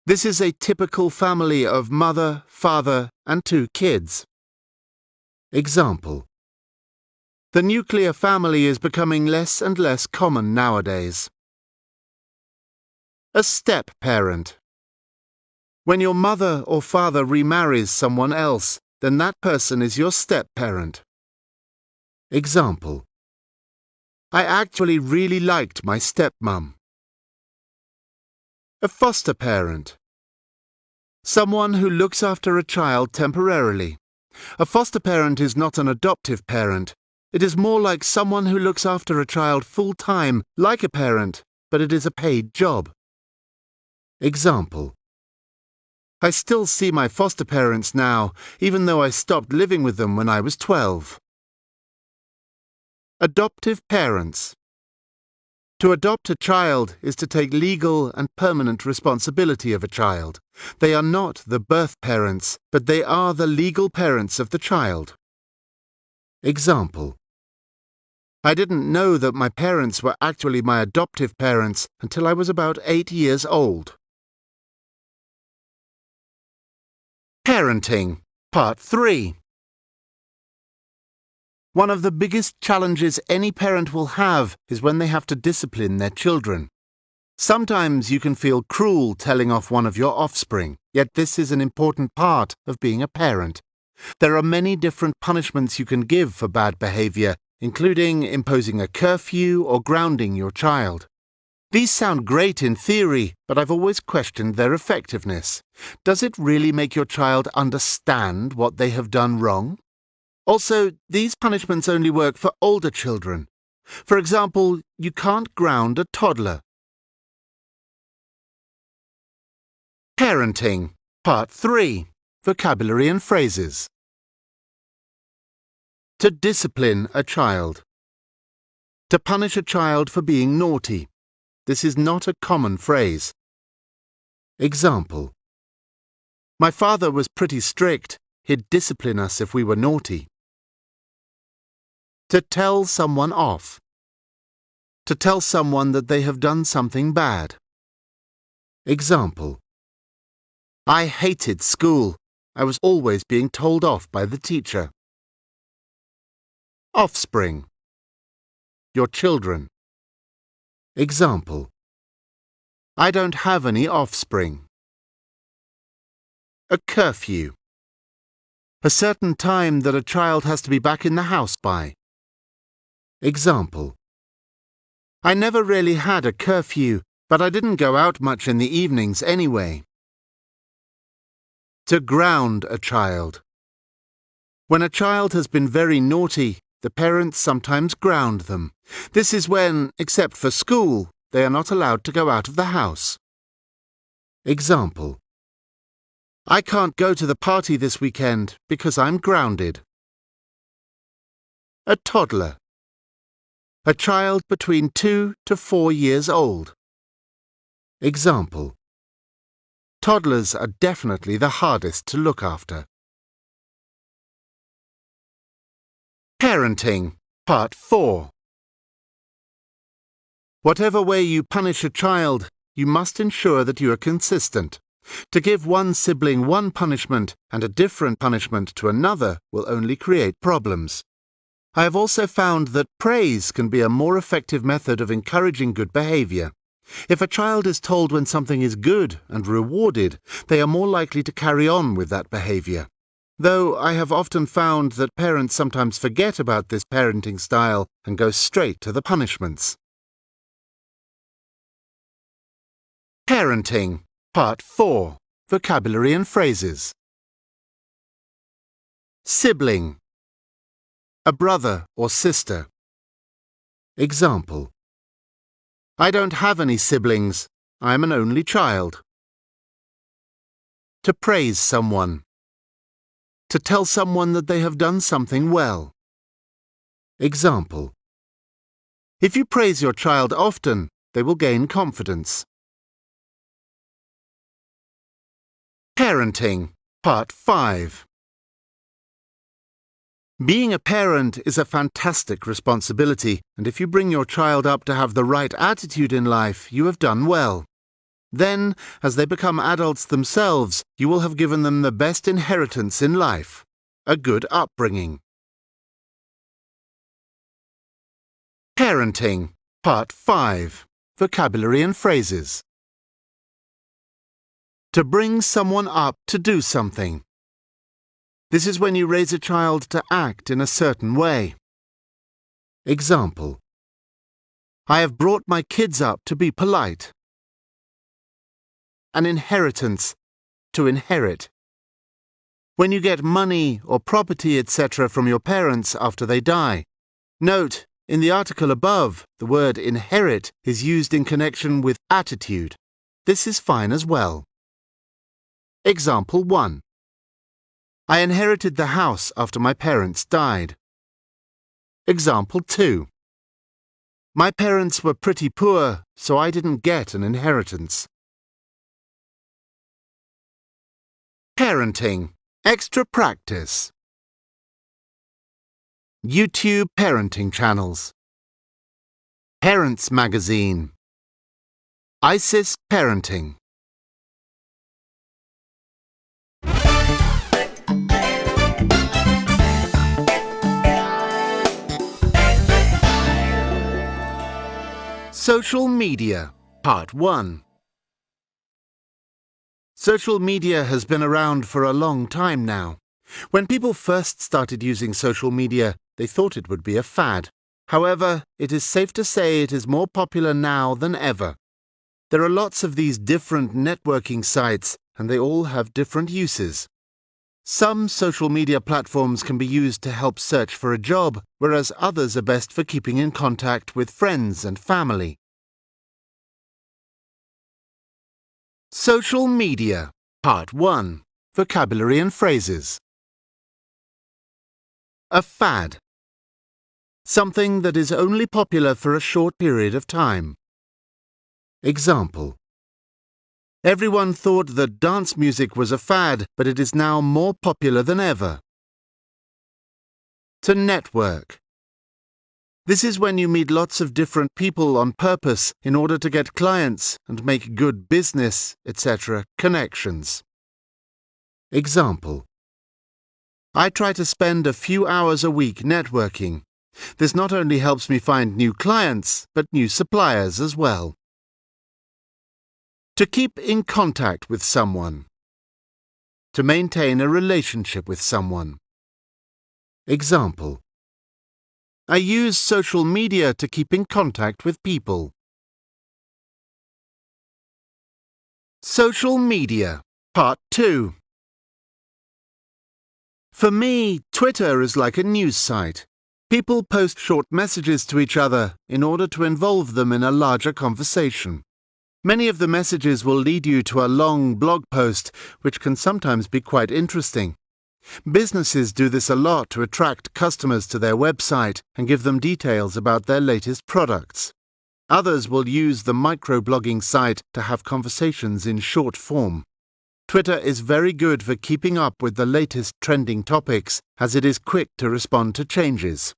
This is a typical family of mother, father, and 2 kids. Example. The nuclear family is becoming less and less common nowadays. A step-parent. When your mother or father remarries someone else, then that person is your step-parent. Example. I actually really liked my stepmom. A foster parent. Someone who looks after a child temporarily. A foster parent is not an adoptive parent. It is more like someone who looks after a child full-time, like a parent, but it is a paid job. Example. I still see my foster parents now, even though I stopped living with them when I was 12. Adoptive parents. To adopt a child is to take legal and permanent responsibility of a child. They are not the birth parents, but they are the legal parents of the child. Example. I didn't know that my parents were actually my adoptive parents until I was about 8 years old. Parenting, Part 3. One of the biggest challenges any parent will have is when they have to discipline their children. Sometimes you can feel cruel telling off one of your offspring, yet this is an important part of being a parent. There are many different punishments you can give for bad behavior, including imposing a curfew or grounding your child. These sound great in theory, but I've always questioned their effectiveness. Does it really make your child understand what they have done wrong? Also, these punishments only work for older children. For example, you can't ground a toddler. Parenting, Part 3. Vocabulary and phrases. To discipline a child. To punish a child for being naughty. This is not a common phrase. Example. My father was pretty strict. He'd discipline us if we were naughty. To tell someone off. To tell someone that they have done something bad. Example. I hated school. I was always being told off by the teacher. Offspring. Your children. Example. I don't have any offspring. A curfew. A certain time that a child has to be back in the house by. Example. I never really had a curfew, but I didn't go out much in the evenings anyway. To ground a child. When a child has been very naughty, the parents sometimes ground them. This is when, except for school, they are not allowed to go out of the house. Example. I can't go to the party this weekend because I'm grounded. A toddler. A child between 2 to 4 years old. Example. Toddlers are definitely the hardest to look after. Parenting, Part 4. Whatever way you punish a child, you must ensure that you are consistent. To give one sibling one punishment and a different punishment to another will only create problems. I have also found that praise can be a more effective method of encouraging good behavior. If a child is told when something is good and rewarded, they are more likely to carry on with that behavior. Though I have often found that parents sometimes forget about this parenting style and go straight to the punishments. Parenting, Part 4. Vocabulary and phrases. Sibling. A brother or sister. Example. I don't have any siblings. I am an only child. To praise someone. To tell someone that they have done something well. Example. If you praise your child often, they will gain confidence. Parenting, Part 5. Being a parent is a fantastic responsibility, and if you bring your child up to have the right attitude in life, you have done well. Then, as they become adults themselves, you will have given them the best inheritance in life, a good upbringing. Parenting, Part 5. Vocabulary and phrases. To bring someone up to do something. This is when you raise a child to act in a certain way. Example. I have brought my kids up to be polite. An inheritance, to inherit. When you get money or property, etc. from your parents after they die. Note, in the article above, the word inherit is used in connection with attitude. This is fine as well. Example 1. I inherited the house after my parents died. Example 2. My parents were pretty poor, so I didn't get an inheritance. Parenting. Extra practice. YouTube parenting channels. Parents Magazine. ISIS Parenting. Social media, Part 1. Social media has been around for a long time now. When people first started using social media, they thought it would be a fad. However, it is safe to say it is more popular now than ever. There are lots of these different networking sites, and they all have different uses. Some social media platforms can be used to help search for a job, whereas others are best for keeping in contact with friends and family. Social media, Part 1. Vocabulary and phrases. A fad. Something that is only popular for a short period of time. Example. Everyone thought that dance music was a fad, but it is now more popular than ever. To network. This is when you meet lots of different people on purpose in order to get clients and make good business, etc. connections. Example. I try to spend a few hours a week networking. This not only helps me find new clients, but new suppliers as well. To keep in contact with someone. To maintain a relationship with someone. Example. I use social media to keep in contact with people. Social media, Part 2. For me, Twitter is like a news site. People post short messages to each other in order to involve them in a larger conversation. Many of the messages will lead you to a long blog post, which can sometimes be quite interesting. Businesses do this a lot to attract customers to their website and give them details about their latest products. Others will use the microblogging site to have conversations in short form. Twitter is very good for keeping up with the latest trending topics, as it is quick to respond to changes.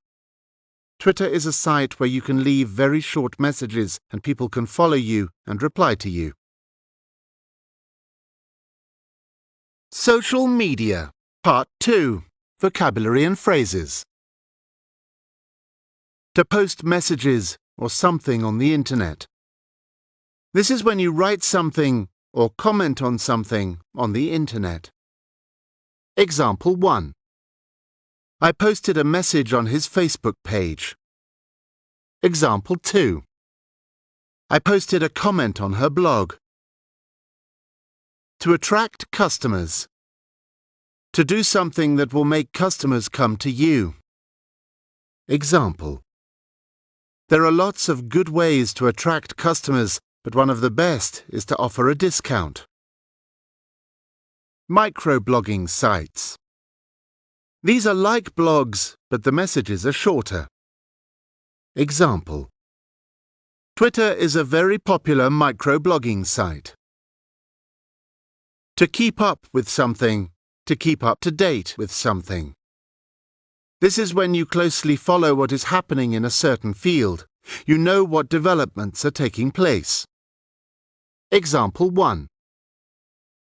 Twitter is a site where you can leave very short messages and people can follow you and reply to you. Social media, Part 2. Vocabulary and phrases. To post messages or something on the internet. This is when you write something or comment on something on the internet. Example 1. I posted a message on his Facebook page. Example 2. I posted a comment on her blog. To attract customers. To do something that will make customers come to you. Example. There are lots of good ways to attract customers, but one of the best is to offer a discount. Microblogging sites. These are like blogs, but the messages are shorter. Example: Twitter is a very popular microblogging site. To keep up with something, to keep up to date with something. This is when you closely follow what is happening in a certain field. You know what developments are taking place. Example 1.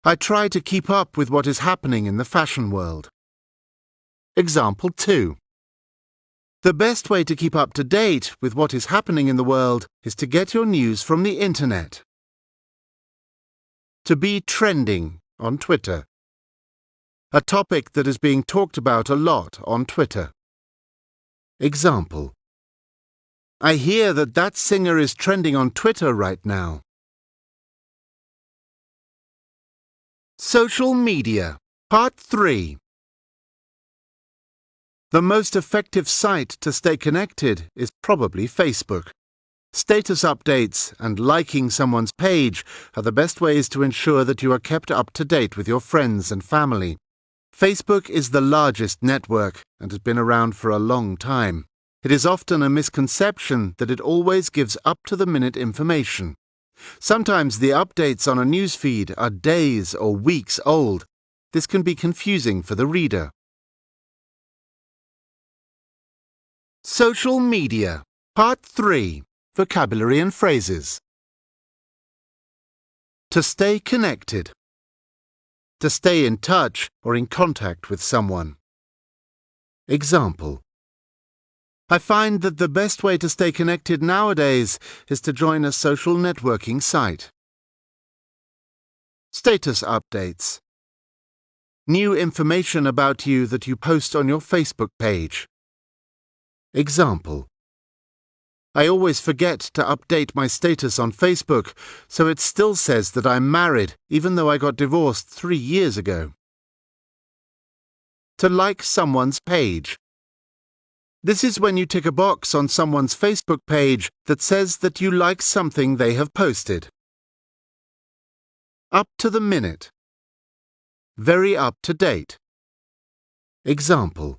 I try to keep up with what is happening in the fashion world. Example 2. The best way to keep up to date with what is happening in the world is to get your news from the internet. To be trending on Twitter. A topic that is being talked about a lot on Twitter. Example: I hear that singer is trending on Twitter right now. Social media, Part 3. The most effective site to stay connected is probably Facebook. Status updates and liking someone's page are the best ways to ensure that you are kept up to date with your friends and family. Facebook is the largest network and has been around for a long time. It is often a misconception that it always gives up-to-the-minute information. Sometimes the updates on a newsfeed are days or weeks old. This can be confusing for the reader. Social media, Part 3. Vocabulary and phrases. To stay connected. To stay in touch or in contact with someone. Example: I find that the best way to stay connected nowadays is to join a social networking site. Status updates. New information about you that you post on your Facebook page. Example: I always forget to update my status on Facebook, so it still says that I'm married, even though I got divorced 3 years ago. To like someone's page. This is when you tick a box on someone's Facebook page that says that you like something they have posted. Up to the minute. Very up to date. Example: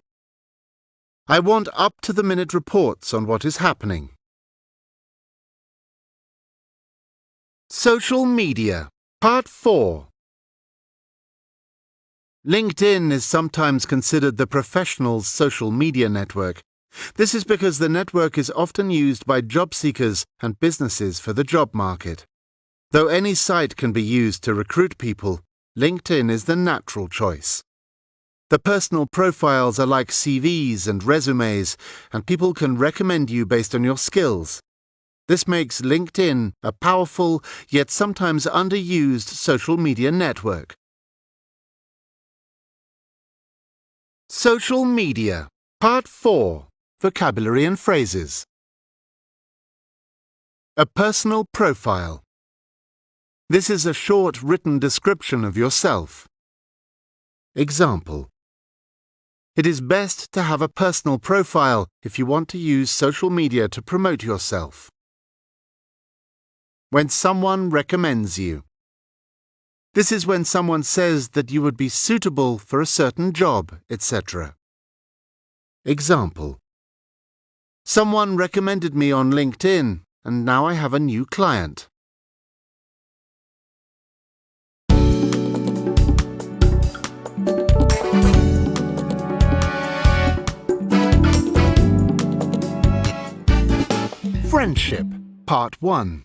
I want up-to-the-minute reports on what is happening. Social media, Part 4. LinkedIn is sometimes considered the professional's social media network. This is because the network is often used by job seekers and businesses for the job market. Though any site can be used to recruit people, LinkedIn is the natural choice. The personal profiles are like CVs and resumes, and people can recommend you based on your skills. This makes LinkedIn a powerful, yet sometimes underused social media network. Social media, Part 4. Vocabulary and phrases. A personal profile. This is a short written description of yourself. Example: It is best to have a personal profile if you want to use social media to promote yourself. When someone recommends you. This is when someone says that you would be suitable for a certain job, etc. Example: Someone recommended me on LinkedIn, and now I have a new client. Friendship, Part 1.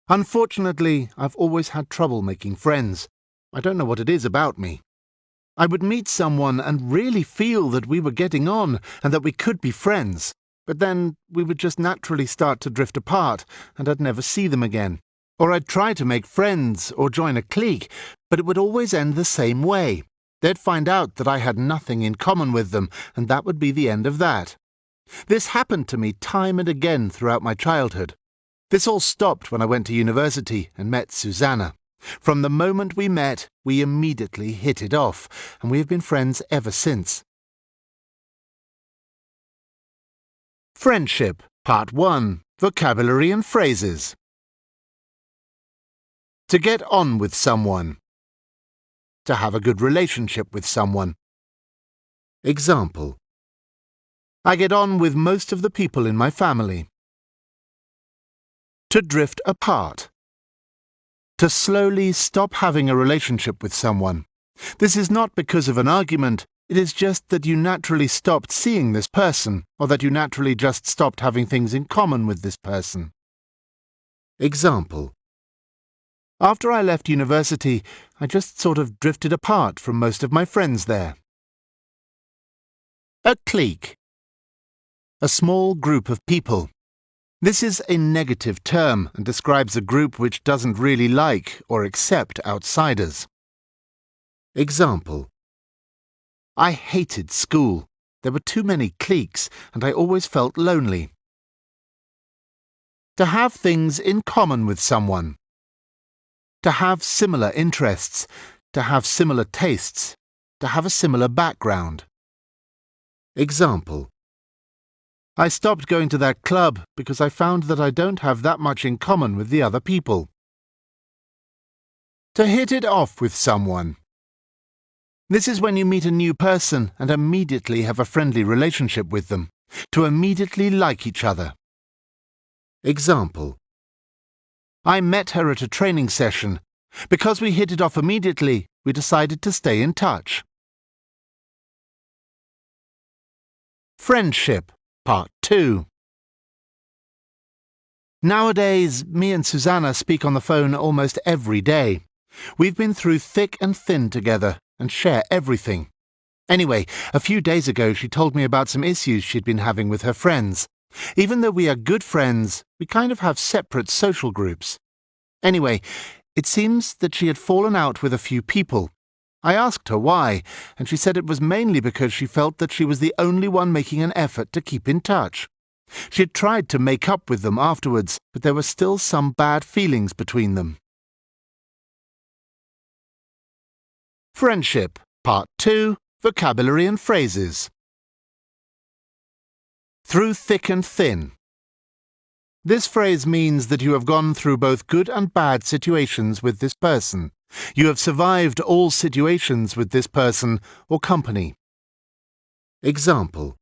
Unfortunately, I've always had trouble making friends. I don't know what it is about me. I would meet someone and really feel that we were getting on and that we could be friends, but then we would just naturally start to drift apart and I'd never see them again. Or I'd try to make friends or join a clique, but it would always end the same way. They'd find out that I had nothing in common with them, and that would be the end of that. This happened to me time and again throughout my childhood. This all stopped when I went to university and met Susanna. From the moment we met, we immediately hit it off, and we have been friends ever since. Friendship, Part 1, Vocabulary and Phrases. To get on with someone. To have a good relationship with someone. Example: I get on with most of the people in my family. To drift apart. To slowly stop having a relationship with someone. This is not because of an argument, it is just that you naturally stopped seeing this person, or that you naturally just stopped having things in common with this person. Example: After I left university, I just sort of drifted apart from most of my friends there. A clique. A small group of people. This is a negative term and describes a group which doesn't really like or accept outsiders. Example: I hated school. There were too many cliques and I always felt lonely. To have things in common with someone. To have similar interests, to have similar tastes, to have a similar background. Example: I stopped going to that club because I found that I don't have that much in common with the other people. To hit it off with someone. This is when you meet a new person and immediately have a friendly relationship with them. To immediately like each other. Example: I met her at a training session. Because we hit it off immediately, we decided to stay in touch. Friendship, Part 2. Nowadays, me and Susanna speak on the phone almost every day. We've been through thick and thin together and share everything. Anyway, a few days ago she told me about some issues she'd been having with her friends. Even though we are good friends, we kind of have separate social groups. Anyway, it seems that she had fallen out with a few people. I asked her why, and she said it was mainly because she felt that she was the only one making an effort to keep in touch. She had tried to make up with them afterwards, but there were still some bad feelings between them. Friendship, Part 2, Vocabulary and Phrases. Through thick and thin. This phrase means that you have gone through both good and bad situations with this person. You have survived all situations with this person or company. Example: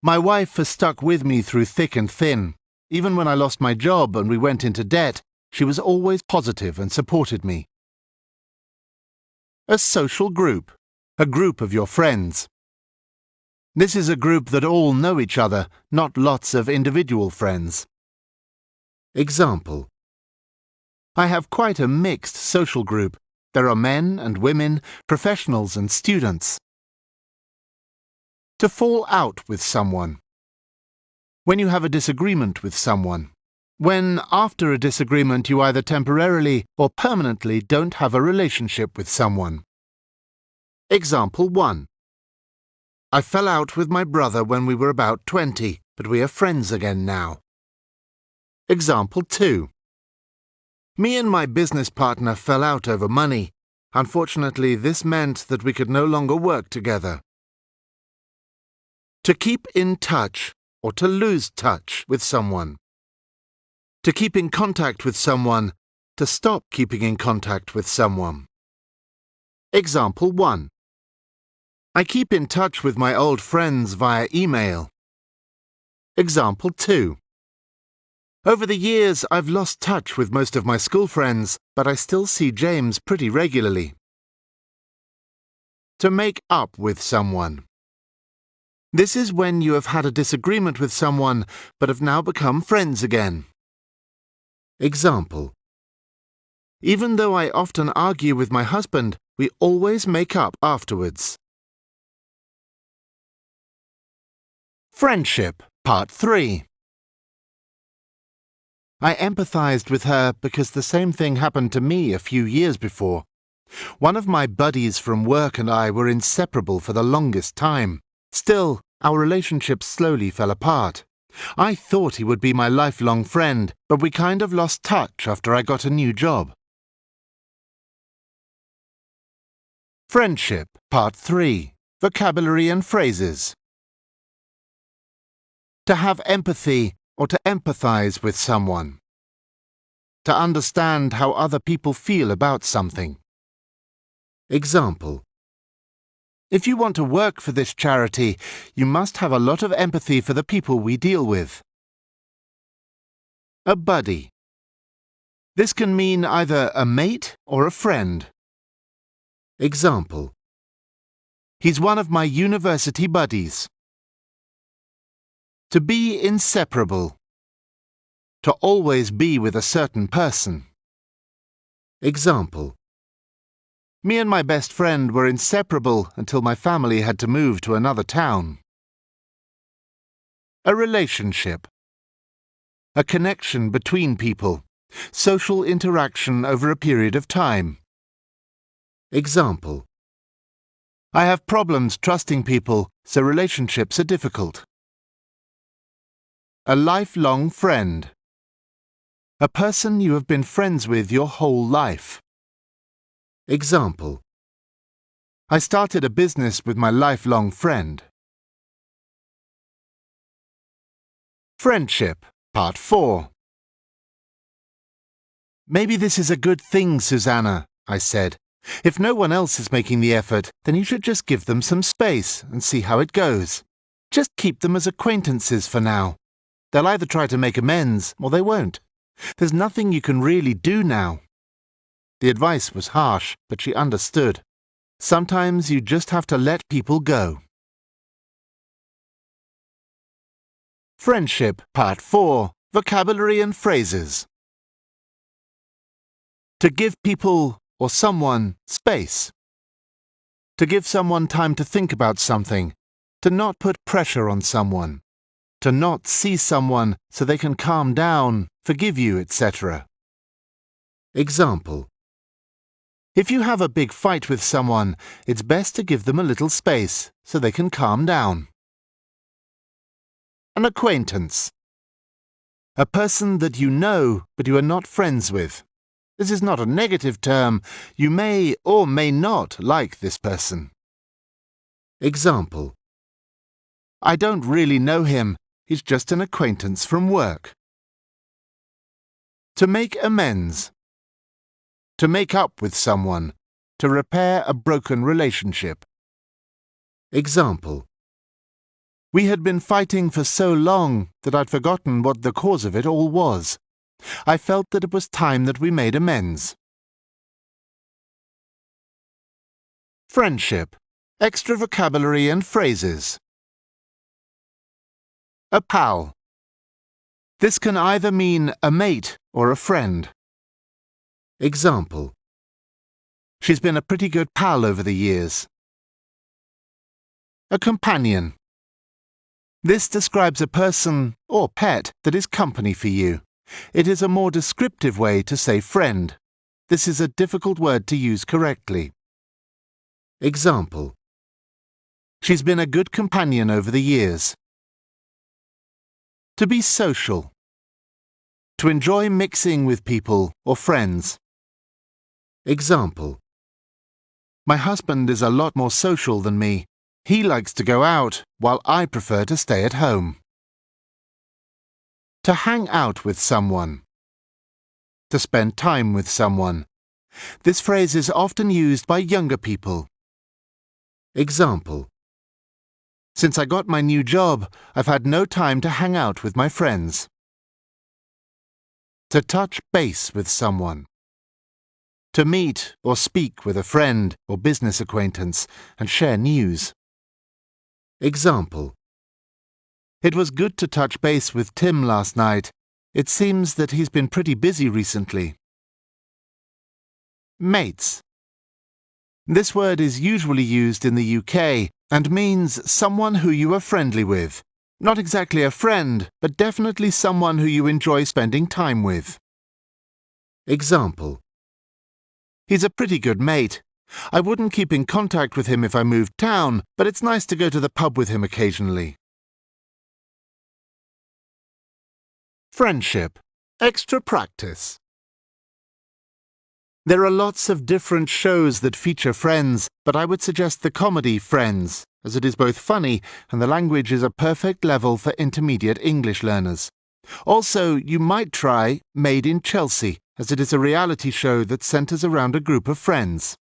My wife has stuck with me through thick and thin. Even when I lost my job and we went into debt, she was always positive and supported me. A social group. A group of your friends. This is a group that all know each other, not lots of individual friends. Example: I have quite a mixed social group. There are men and women, professionals and students. To fall out with someone. When you have a disagreement with someone. When, after a disagreement, you either temporarily or permanently don't have a relationship with someone. Example 1. I fell out with my brother when we were about 20, but we are friends again now. Example 2. Me and my business partner fell out over money. Unfortunately, this meant that we could no longer work together. To keep in touch, or to lose touch with someone. To keep in contact with someone, to stop keeping in contact with someone. Example 1. I keep in touch with my old friends via email. Example 2. Over the years, I've lost touch with most of my school friends, but I still see James pretty regularly. To make up with someone. This is when you have had a disagreement with someone, but have now become friends again. Example: Even though I often argue with my husband, we always make up afterwards. Friendship, Part 3. I empathized with her because the same thing happened to me a few years before. One of my buddies from work and I were inseparable for the longest time. Still, our relationship slowly fell apart. I thought he would be my lifelong friend, but we kind of lost touch after I got a new job. Friendship, Part 3. Vocabulary and Phrases. To have empathy or to empathize with someone. To understand how other people feel about something. Example: if you want to work for this charity, you must have a lot of empathy for the people we deal with. A buddy. This can mean either a mate or a friend. Example: he's one of my university buddies. To be inseparable. To always be with a certain person. Example: me and my best friend were inseparable until my family had to move to another town. A relationship. A connection between people. Social interaction over a period of time. Example: I have problems trusting people, so relationships are difficult. A lifelong friend. A person you have been friends with your whole life. Example: I started a business with my lifelong friend. Friendship, Part 4. Maybe this is a good thing, Susanna, I said. If no one else is making the effort, then you should just give them some space and see how it goes. Just keep them as acquaintances for now. They'll either try to make amends or they won't. There's nothing you can really do now. The advice was harsh, but she understood. Sometimes you just have to let people go. Friendship, Part 4. Vocabulary and phrases. To give people or someone space. To give someone time to think about something. To not put pressure on someone. To not see someone so they can calm down, forgive you, etc. Example: if you have a big fight with someone, it's best to give them a little space so they can calm down. An acquaintance. A person that you know but you are not friends with. This is not a negative term. You may or may not like this person. Example: I don't really know him. He's just an acquaintance from work. To make amends. To make up with someone. To repair a broken relationship. Example: we had been fighting for so long that I'd forgotten what the cause of it all was. I felt that it was time that we made amends. Friendship. Extra vocabulary and phrases. A pal. This can either mean a mate or a friend. Example: she's been a pretty good pal over the years. A companion. This describes a person or pet that is company for you. It is a more descriptive way to say friend. This is a difficult word to use correctly. Example: she's been a good companion over the years. To be social. To enjoy mixing with people or friends. Example: my husband is a lot more social than me. He likes to go out, while I prefer to stay at home. To hang out with someone. To spend time with someone. This phrase is often used by younger people. Example: since I got my new job, I've had no time to hang out with my friends. To touch base with someone. To meet or speak with a friend or business acquaintance and share news. Example: it was good to touch base with Tim last night. It seems that he's been pretty busy recently. Mates. This word is usually used in the UK and means someone who you are friendly with. Not exactly a friend, but definitely someone who you enjoy spending time with. Example: he's a pretty good mate. I wouldn't keep in contact with him if I moved town, but it's nice to go to the pub with him occasionally. Friendship. Extra practice. There are lots of different shows that feature Friends, but I would suggest the comedy Friends, as it is both funny and the language is a perfect level for intermediate English learners. Also, you might try Made in Chelsea, as it is a reality show that centres around a group of friends.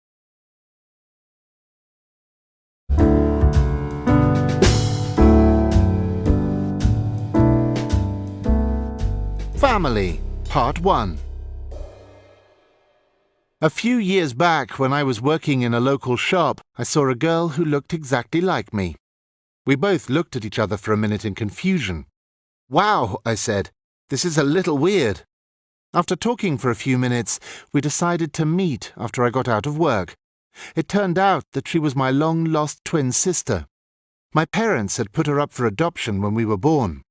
Family, Part 1. A few years back, when I was working in a local shop, I saw a girl who looked exactly like me. We both looked at each other for a minute in confusion. "Wow," I said, "this is a little weird." After talking for a few minutes, we decided to meet after I got out of work. It turned out that she was my long-lost twin sister. My parents had put her up for adoption when we were born.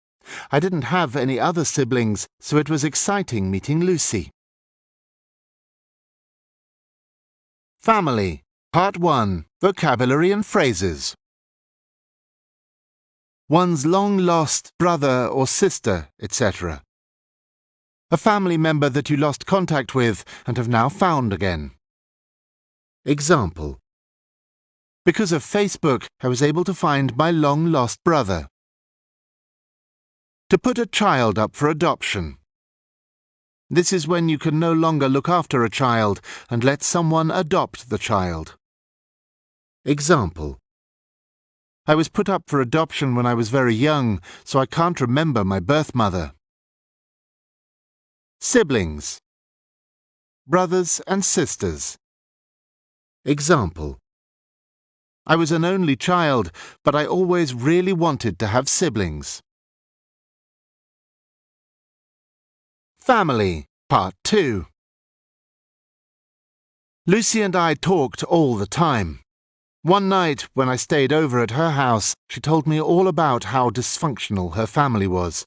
I didn't have any other siblings, so it was exciting meeting Lucy. Family, Part 1. Vocabulary and Phrases. One's long-lost brother or sister, etc. A family member that you lost contact with and have now found again. Example: because of Facebook, I was able to find my long-lost brother. To put a child up for adoption. This is when you can no longer look after a child and let someone adopt the child. Example: I was put up for adoption when I was very young, so I can't remember my birth mother. Siblings. Brothers and sisters. Example: I was an only child, but I always really wanted to have siblings. Family, Part 2. Lucy and I talked all the time. One night, when I stayed over at her house, she told me all about how dysfunctional her family was.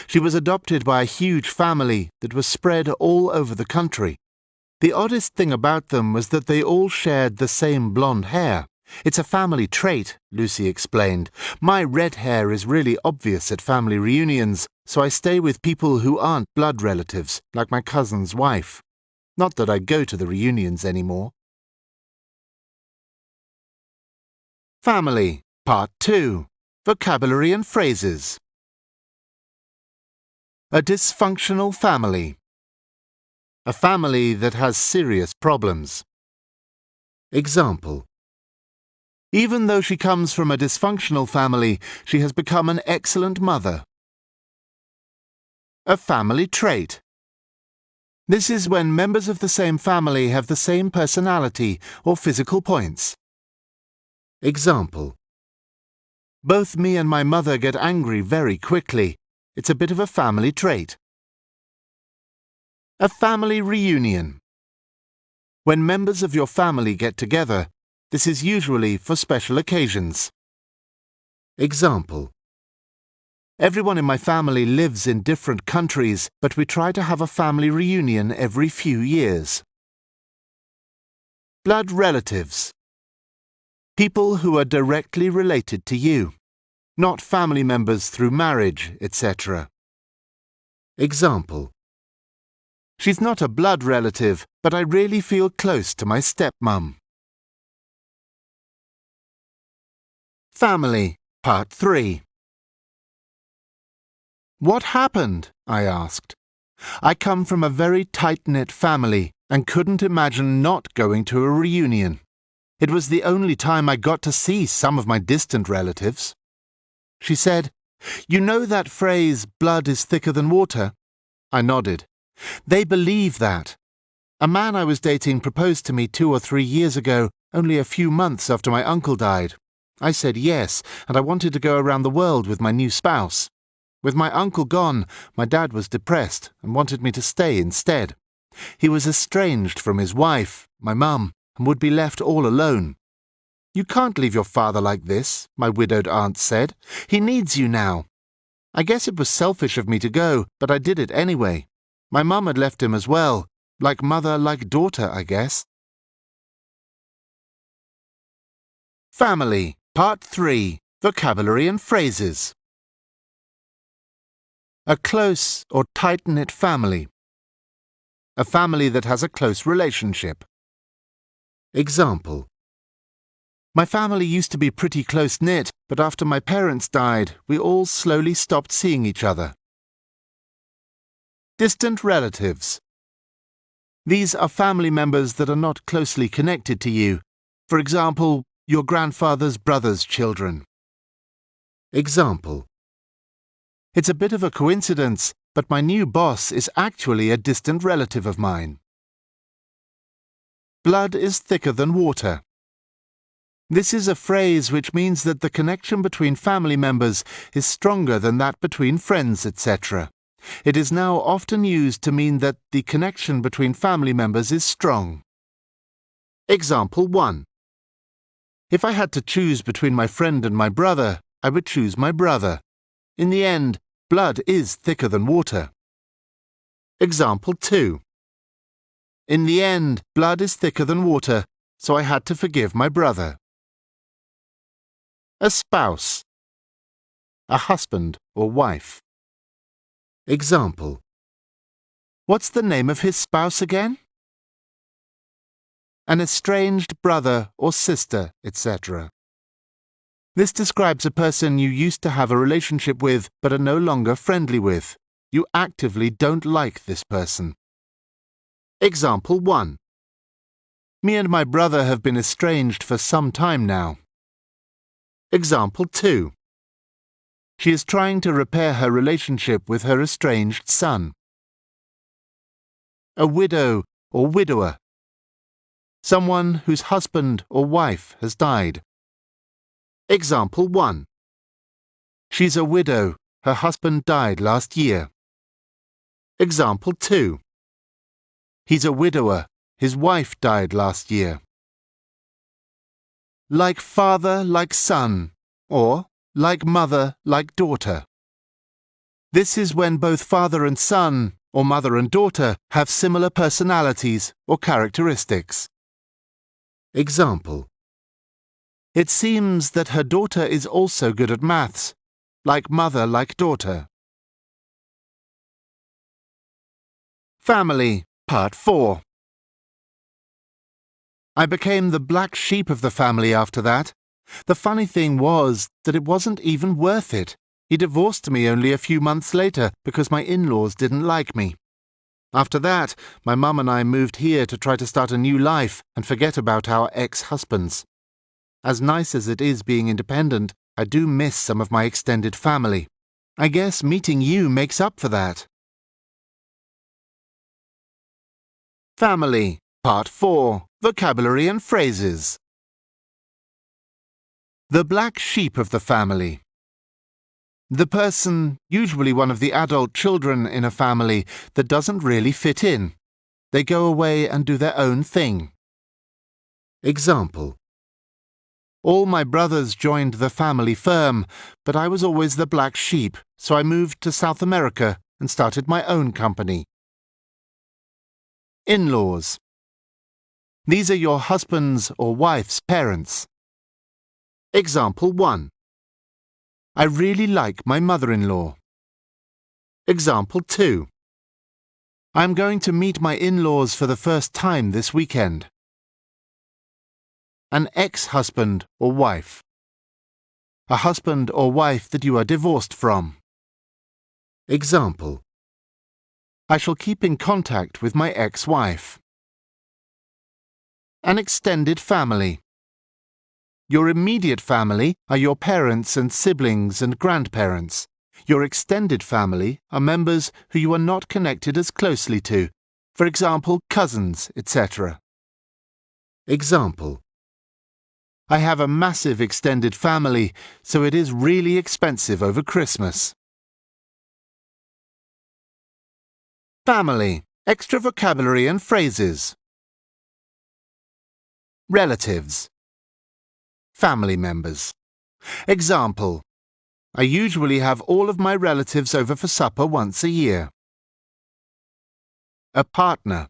She was adopted by a huge family that was spread all over the country. The oddest thing about them was that they all shared the same blonde hair. It's a family trait, Lucy explained. My red hair is really obvious at family reunions, so I stay with people who aren't blood relatives, like my cousin's wife. Not that I go to the reunions anymore. Family, Part 2. Vocabulary and Phrases. A dysfunctional family. A family that has serious problems. Example: even though she comes from a dysfunctional family, she has become an excellent mother. A family trait. This is when members of the same family have the same personality or physical points. Example: both me and my mother get angry very quickly. It's a bit of a family trait. A family reunion. When members of your family get together, this is usually for special occasions. Example: everyone in my family lives in different countries, but we try to have a family reunion every few years. Blood relatives. People who are directly related to you, not family members through marriage, etc. Example: she's not a blood relative, but I really feel close to my stepmom. Family, Part 3. What happened? I asked. I come from a very tight-knit family and couldn't imagine not going to a reunion. It was the only time I got to see some of my distant relatives. She said, "You know that phrase, blood is thicker than water?" I nodded. They believe that. A man I was dating proposed to me 2 or 3 years ago, only a few months after my uncle died. I said yes, and I wanted to go around the world with my new spouse. With my uncle gone, my dad was depressed and wanted me to stay instead. He was estranged from his wife, my mum, and would be left all alone. "You can't leave your father like this," my widowed aunt said. "He needs you now." I guess it was selfish of me to go, but I did it anyway. My mum had left him as well. Like mother, like daughter, I guess. Family, Part 3. Vocabulary and Phrases. A close or tight-knit family. a family that has a close relationship. Example: my family used to be pretty close-knit, but after my parents died, we all slowly stopped seeing each other. Distant relatives. These are family members that are not closely connected to you. For example, your grandfather's brother's children. Example: it's a bit of a coincidence, but my new boss is actually a distant relative of mine. Blood is thicker than water. This is a phrase which means that the connection between family members is stronger than that between friends, etc. It is now often used to mean that the connection between family members is strong. Example 1. If I had to choose between my friend and my brother, I would choose my brother. In the end, blood is thicker than water. Example 2. In the end, blood is thicker than water, so I had to forgive my brother. A spouse. A husband or wife. Example: what's the name of his spouse again? An estranged brother or sister, etc. This describes a person you used to have a relationship with but are no longer friendly with. You actively don't like this person. Example 1. Me and my brother have been estranged for some time now. Example 2. She is trying to repair her relationship with her estranged son. A widow or widower. Someone whose husband or wife has died. Example 1. She's a widow. Her husband died last year. Example 2. He's a widower. His wife died last year. Like father, like son, or like mother, like daughter. This is when both father and son, or mother and daughter, have similar personalities or characteristics. Example: it seems that her daughter is also good at maths, like mother, like daughter. Family, Part 4. I became the black sheep of the family after that. The funny thing was that it wasn't even worth it. He divorced me only a few months later because my in-laws didn't like me. After that, my mum and I moved here to try to start a new life and forget about our ex-husbands. As nice as it is being independent, I do miss some of my extended family. I guess meeting you makes up for that. Family, Part 4. Vocabulary and phrases. The black sheep of the family. The person, usually one of the adult children in a family, that doesn't really fit in. They go away and do their own thing. Example: all my brothers joined the family firm, but I was always the black sheep, so I moved to South America and started my own company. In-laws. These are your husband's or wife's parents. Example 1. I really like my mother-in-law. Example 2. I'm going to meet my in-laws for the first time this weekend. An ex-husband or wife. A husband or wife that you are divorced from. Example: I shall keep in contact with my ex-wife. An extended family. Your immediate family are your parents and siblings and grandparents. Your extended family are members who you are not connected as closely to, for example, cousins, etc. Example: I have a massive extended family, so it is really expensive over Christmas. Family, extra vocabulary and phrases. Relatives. Family members. Example: I usually have all of my relatives over for supper once a year. A partner.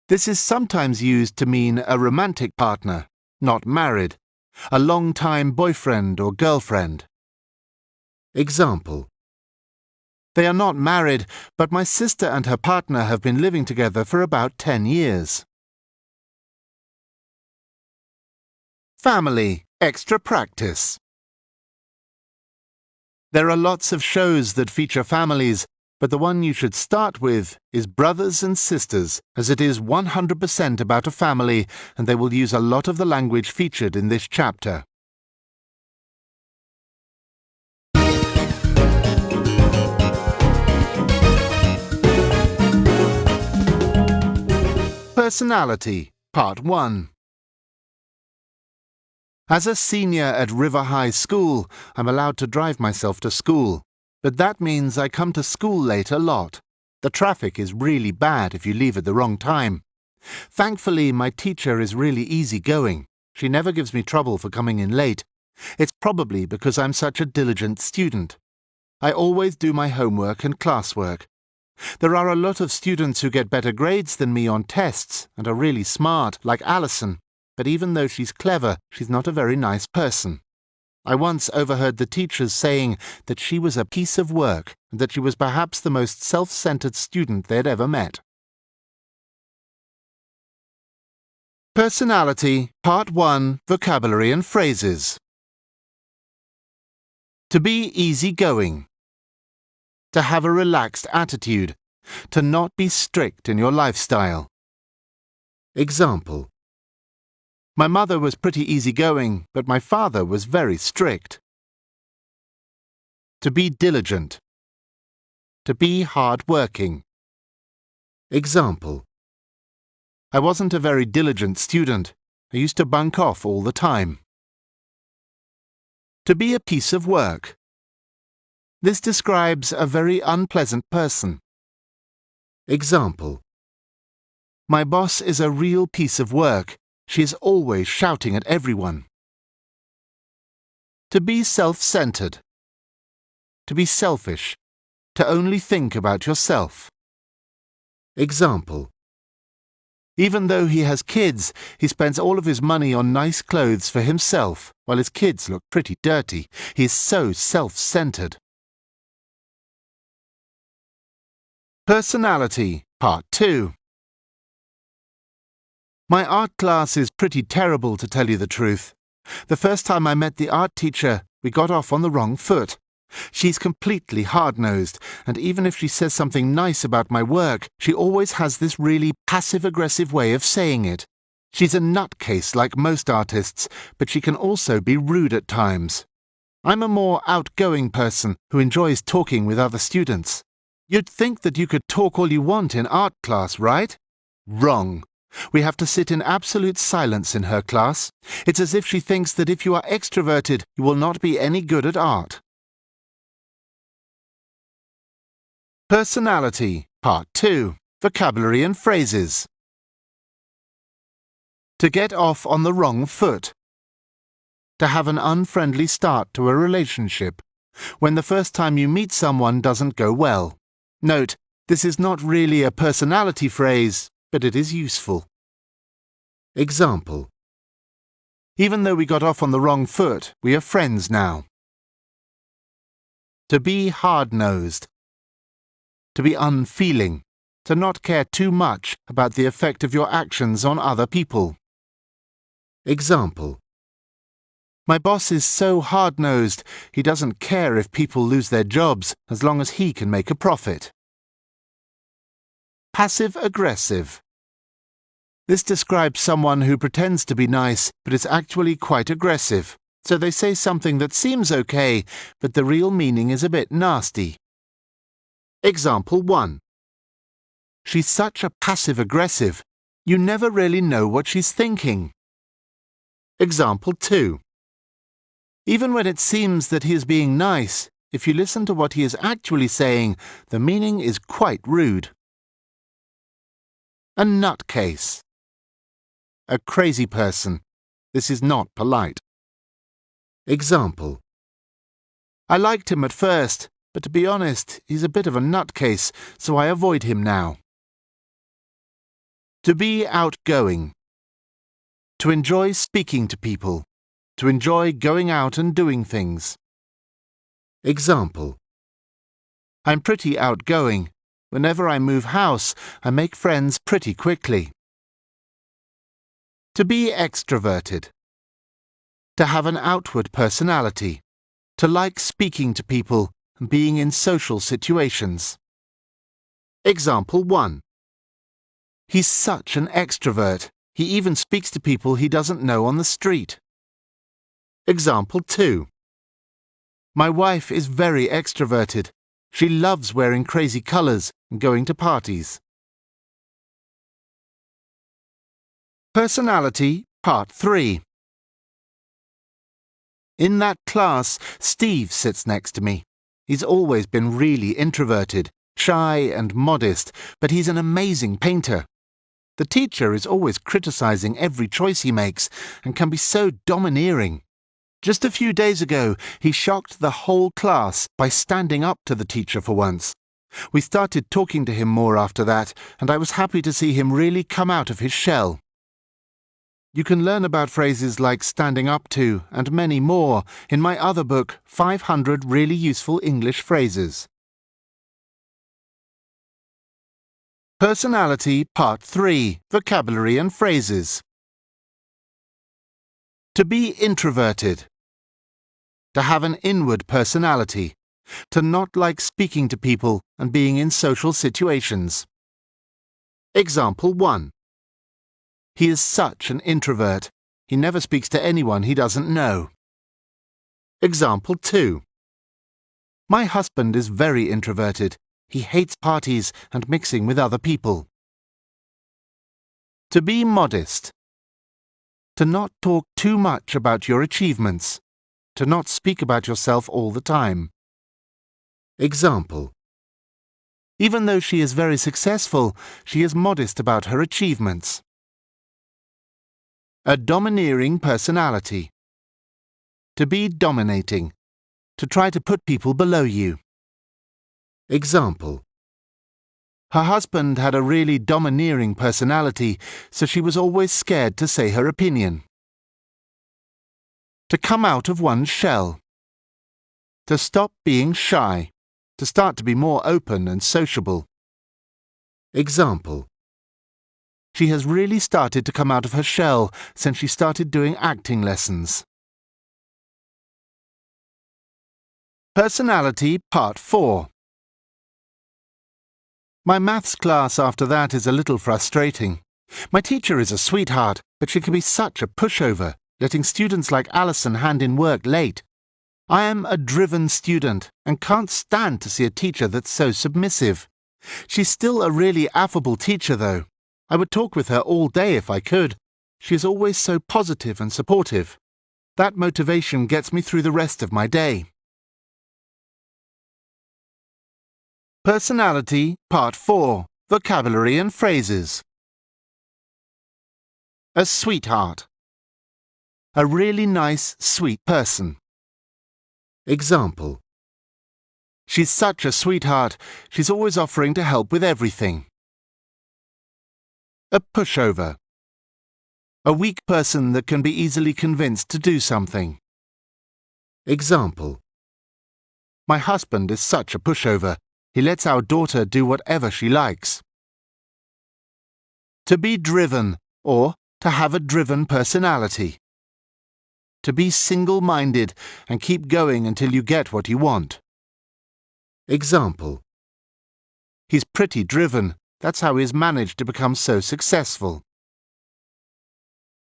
This is sometimes used to mean a romantic partner, not married, a long-time boyfriend or girlfriend. Example: They are not married, but my sister and her partner have been living together for about 10 years. Family, extra practice. There are lots of shows that feature families, but the one you should start with is Brothers and Sisters, as it is 100% about a family, and they will use a lot of the language featured in this chapter. Personality, Part 1. As a senior at River High School, I'm allowed to drive myself to school, but that means I come to school late a lot. The traffic is really bad if you leave at the wrong time. Thankfully, my teacher is really easygoing. She never gives me trouble for coming in late. It's probably because I'm such a diligent student. I always do my homework and classwork. There are a lot of students who get better grades than me on tests and are really smart, like Alison. But even though she's clever, she's not a very nice person. I once overheard the teachers saying that she was a piece of work and that she was perhaps the most self-centered student they'd ever met. Personality, Part 1, Vocabulary and Phrases. To be easygoing. To have a relaxed attitude. To not be strict in your lifestyle. Example. My mother was pretty easygoing, but my father was very strict. To be diligent. To be hard-working. Example. I wasn't a very diligent student. I used to bunk off all the time. To be a piece of work. This describes a very unpleasant person. Example. My boss is a real piece of work. She is always shouting at everyone. To be self-centered. To be selfish. To only think about yourself. Example. Even though he has kids, he spends all of his money on nice clothes for himself, while his kids look pretty dirty. He is so self-centered. Personality, Part 2. My art class is pretty terrible, to tell you the truth. The first time I met the art teacher, we got off on the wrong foot. She's completely hard-nosed, and even if she says something nice about my work, she always has this really passive-aggressive way of saying it. She's a nutcase like most artists, but she can also be rude at times. I'm a more outgoing person who enjoys talking with other students. You'd think that you could talk all you want in art class, right? Wrong. We have to sit in absolute silence in her class. It's as if she thinks that if you are extroverted, you will not be any good at art. Personality, Part 2, Vocabulary and Phrases. To get off on the wrong foot. To have an unfriendly start to a relationship. When the first time you meet someone doesn't go well. Note, this is not really a personality phrase, but it is useful. Example. Even though we got off on the wrong foot, we are friends now. To be hard-nosed. To be unfeeling. To not care too much about the effect of your actions on other people. Example. My boss is so hard-nosed, he doesn't care if people lose their jobs as long as he can make a profit. Passive-aggressive. This describes someone who pretends to be nice, but is actually quite aggressive. So they say something that seems okay, but the real meaning is a bit nasty. Example 1. She's such a passive-aggressive. You never really know what she's thinking. Example 2. Even when it seems that he is being nice, if you listen to what he is actually saying, the meaning is quite rude. A nutcase. A crazy person. This is not polite. Example. I liked him at first, but to be honest, he's a bit of a nutcase, so I avoid him now. To be outgoing. To enjoy speaking to people. To enjoy going out and doing things. Example. I'm pretty outgoing. Whenever I move house, I make friends pretty quickly. To be extroverted. To have an outward personality. To like speaking to people and being in social situations. Example 1. He's such an extrovert. He even speaks to people he doesn't know on the street. Example 2. My wife is very extroverted. She loves wearing crazy colours and going to parties. Personality, Part 3. In that class, Steve sits next to me. He's always been really introverted, shy and modest, but he's an amazing painter. The teacher is always criticising every choice he makes and can be so domineering. Just a few days ago, he shocked the whole class by standing up to the teacher for once. We started talking to him more after that, and I was happy to see him really come out of his shell. You can learn about phrases like standing up to and many more in my other book, 500 Really Useful English Phrases. Personality, Part 3, Vocabulary and Phrases. To be introverted. To have an inward personality. To not like speaking to people and being in social situations. Example 1. He is such an introvert. He never speaks to anyone he doesn't know. Example 2. My husband is very introverted. He hates parties and mixing with other people. To be modest. To not talk too much about your achievements. To not speak about yourself all the time. Example. Even though she is very successful, she is modest about her achievements. A domineering personality. To be dominating. To try to put people below you. Example. Her husband had a really domineering personality, so she was always scared to say her opinion. To come out of one's shell. To stop being shy. To start to be more open and sociable. Example. She has really started to come out of her shell since she started doing acting lessons. Personality, Part 4. My maths class after that is a little frustrating. My teacher is a sweetheart, but she can be such a pushover, letting students like Alison hand in work late. I am a driven student and can't stand to see a teacher that's so submissive. She's still a really affable teacher, though. I would talk with her all day if I could. She is always so positive and supportive. That motivation gets me through the rest of my day. Personality, Part 4, Vocabulary and Phrases. A sweetheart. A really nice, sweet person. Example. She's such a sweetheart. She's always offering to help with everything. A pushover. A weak person that can be easily convinced to do something. Example. My husband is such a pushover. He lets our daughter do whatever she likes. To be driven, or to have a driven personality. To be single-minded and keep going until you get what you want. Example. He's pretty driven. That's how he's managed to become so successful.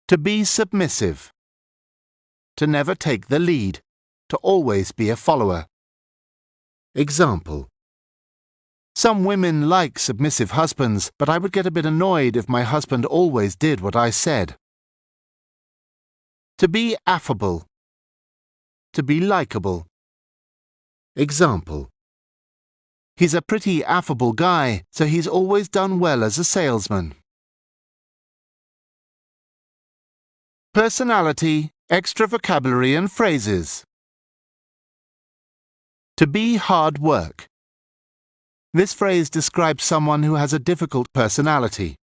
To be submissive. To never take the lead. To always be a follower. Example. Some women like submissive husbands, but I would get a bit annoyed if my husband always did what I said. To be affable. To be likable. Example. He's a pretty affable guy, so he's always done well as a salesman. Personality, extra vocabulary and phrases. To be hard work. This phrase describes someone who has a difficult personality.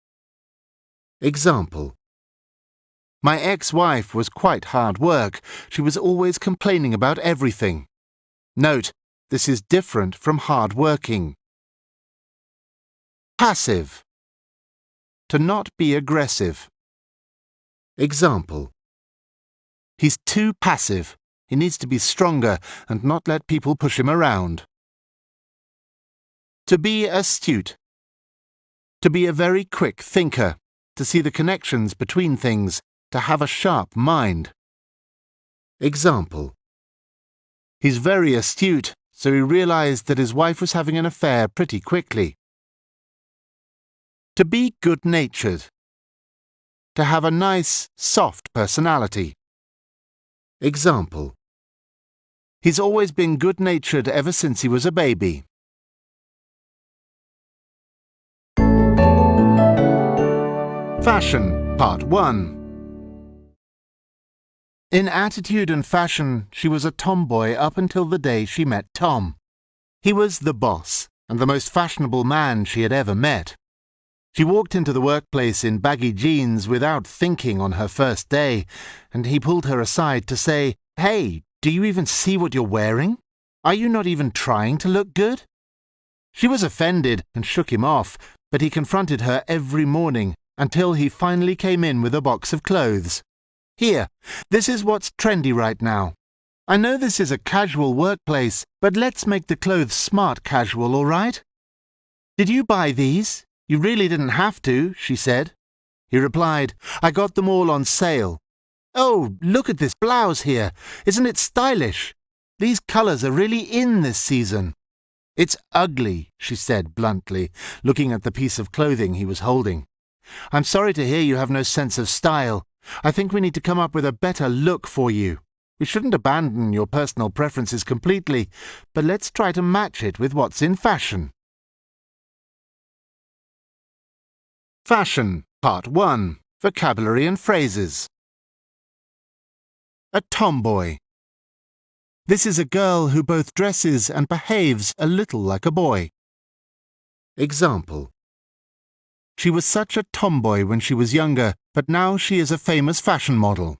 Example. My ex-wife was quite hard work. She was always complaining about everything. Note, This is different from hard working. Passive. To not be aggressive. Example. He's too passive. He needs to be stronger and not let people push him around. To be astute. To be a very quick thinker. To see the connections between things. To have a sharp mind. Example. He's very astute, so he realized that his wife was having an affair pretty quickly. To be good-natured. To have a nice, soft personality. Example. He's always been good-natured ever since he was a baby. Fashion, Part 1. In attitude and fashion, she was a tomboy up until the day she met Tom. He was the boss, and the most fashionable man she had ever met. She walked into the workplace in baggy jeans without thinking on her first day, and he pulled her aside to say, "Hey, do you even see what you're wearing? Are you not even trying to look good?" She was offended and shook him off, but he confronted her every morning until he finally came in with a box of clothes. "Here, this is what's trendy right now. I know this is a casual workplace, but let's make the clothes smart casual, all right?" "Did you buy these? You really didn't have to," she said. He replied, "I got them all on sale." "Oh, look at this blouse here. Isn't it stylish? These colours are really in this season." "It's ugly," she said bluntly, looking at the piece of clothing he was holding. "I'm sorry to hear you have no sense of style. I think we need to come up with a better look for you. We shouldn't abandon your personal preferences completely, but let's try to match it with what's in fashion." Fashion, Part 1. Vocabulary and phrases. A tomboy. This is a girl who both dresses and behaves a little like a boy. Example. She was such a tomboy when she was younger, but now she is a famous fashion model.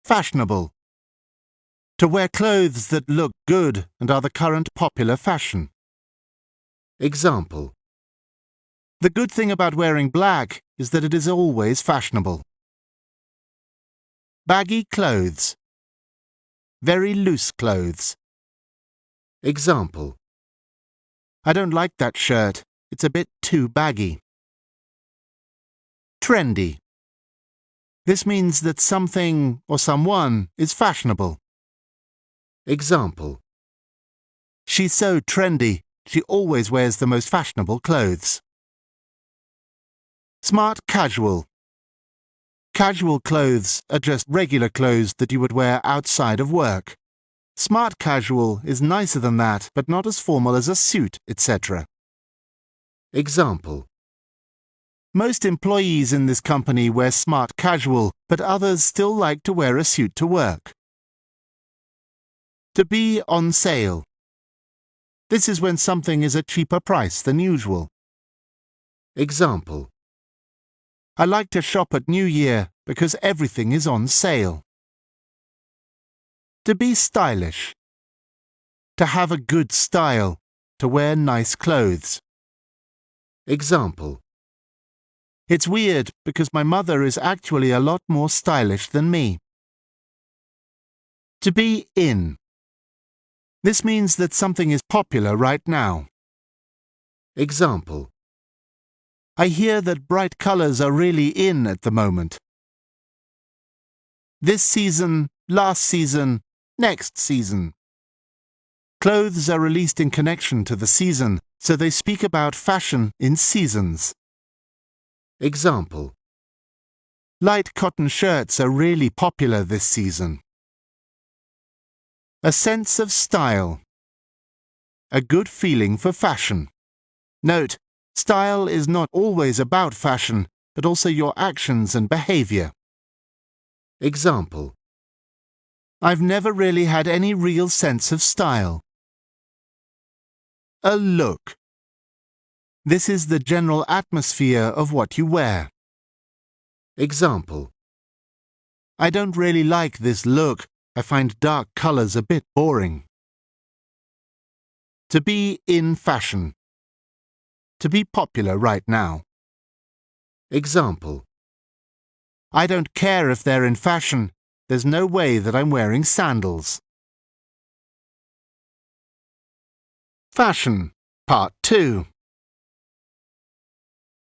Fashionable. To wear clothes that look good and are the current popular fashion. Example. The good thing about wearing black is that it is always fashionable. Baggy clothes. Very loose clothes. Example. I don't like that shirt. It's a bit too baggy. Trendy. This means that something or someone is fashionable. Example. She's so trendy, she always wears the most fashionable clothes. Smart casual. Casual clothes are just regular clothes that you would wear outside of work. Smart casual is nicer than that, but not as formal as a suit, etc. Example. Most employees in this company wear smart casual, but others still like to wear a suit to work. To be on sale. This is when something is a cheaper price than usual. Example. I like to shop at New Year because everything is on sale. To be stylish. To have a good style. To wear nice clothes. Example. It's weird because my mother is actually a lot more stylish than me. To be in. This means that something is popular right now. Example. I hear that bright colours are really in at the moment. This season, last season, next season. Clothes are released in connection to the season, so they speak about fashion in seasons. Example. Light cotton shirts are really popular this season. A sense of style. A good feeling for fashion. Note, style is not always about fashion, but also your actions and behaviour. Example. I've never really had any real sense of style. A look. This is the general atmosphere of what you wear. Example. I don't really like this look. I find dark colours a bit boring. To be in fashion. To be popular right now. Example. I don't care if they're in fashion. There's no way that I'm wearing sandals. Fashion, Part 2.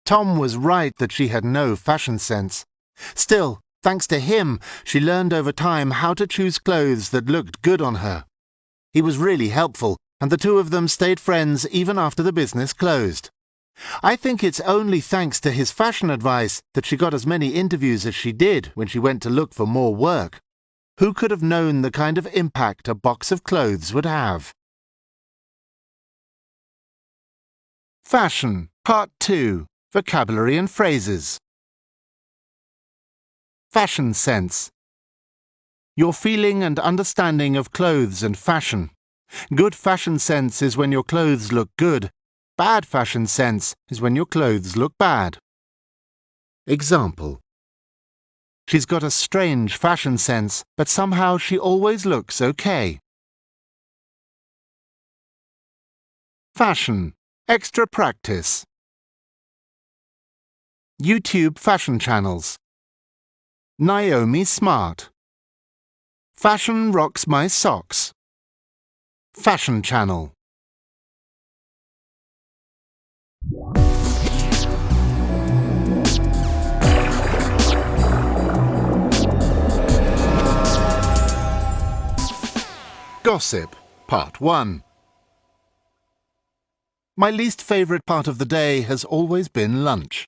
Tom was right that she had no fashion sense. Still, thanks to him, she learned over time how to choose clothes that looked good on her. He was really helpful, and the two of them stayed friends even after the business closed. I think it's only thanks to his fashion advice that she got as many interviews as she did when she went to look for more work. Who could have known the kind of impact a box of clothes would have? Fashion, Part 2. Vocabulary and phrases. Fashion sense. Your feeling and understanding of clothes and fashion. Good fashion sense is when your clothes look good. Bad fashion sense is when your clothes look bad. Example. She's got a strange fashion sense, but somehow she always looks okay. Fashion. Extra practice. YouTube fashion channels. Naomi Smart. Fashion rocks my socks. Fashion channel. Gossip, Part 1. My least favourite part of the day has always been lunch.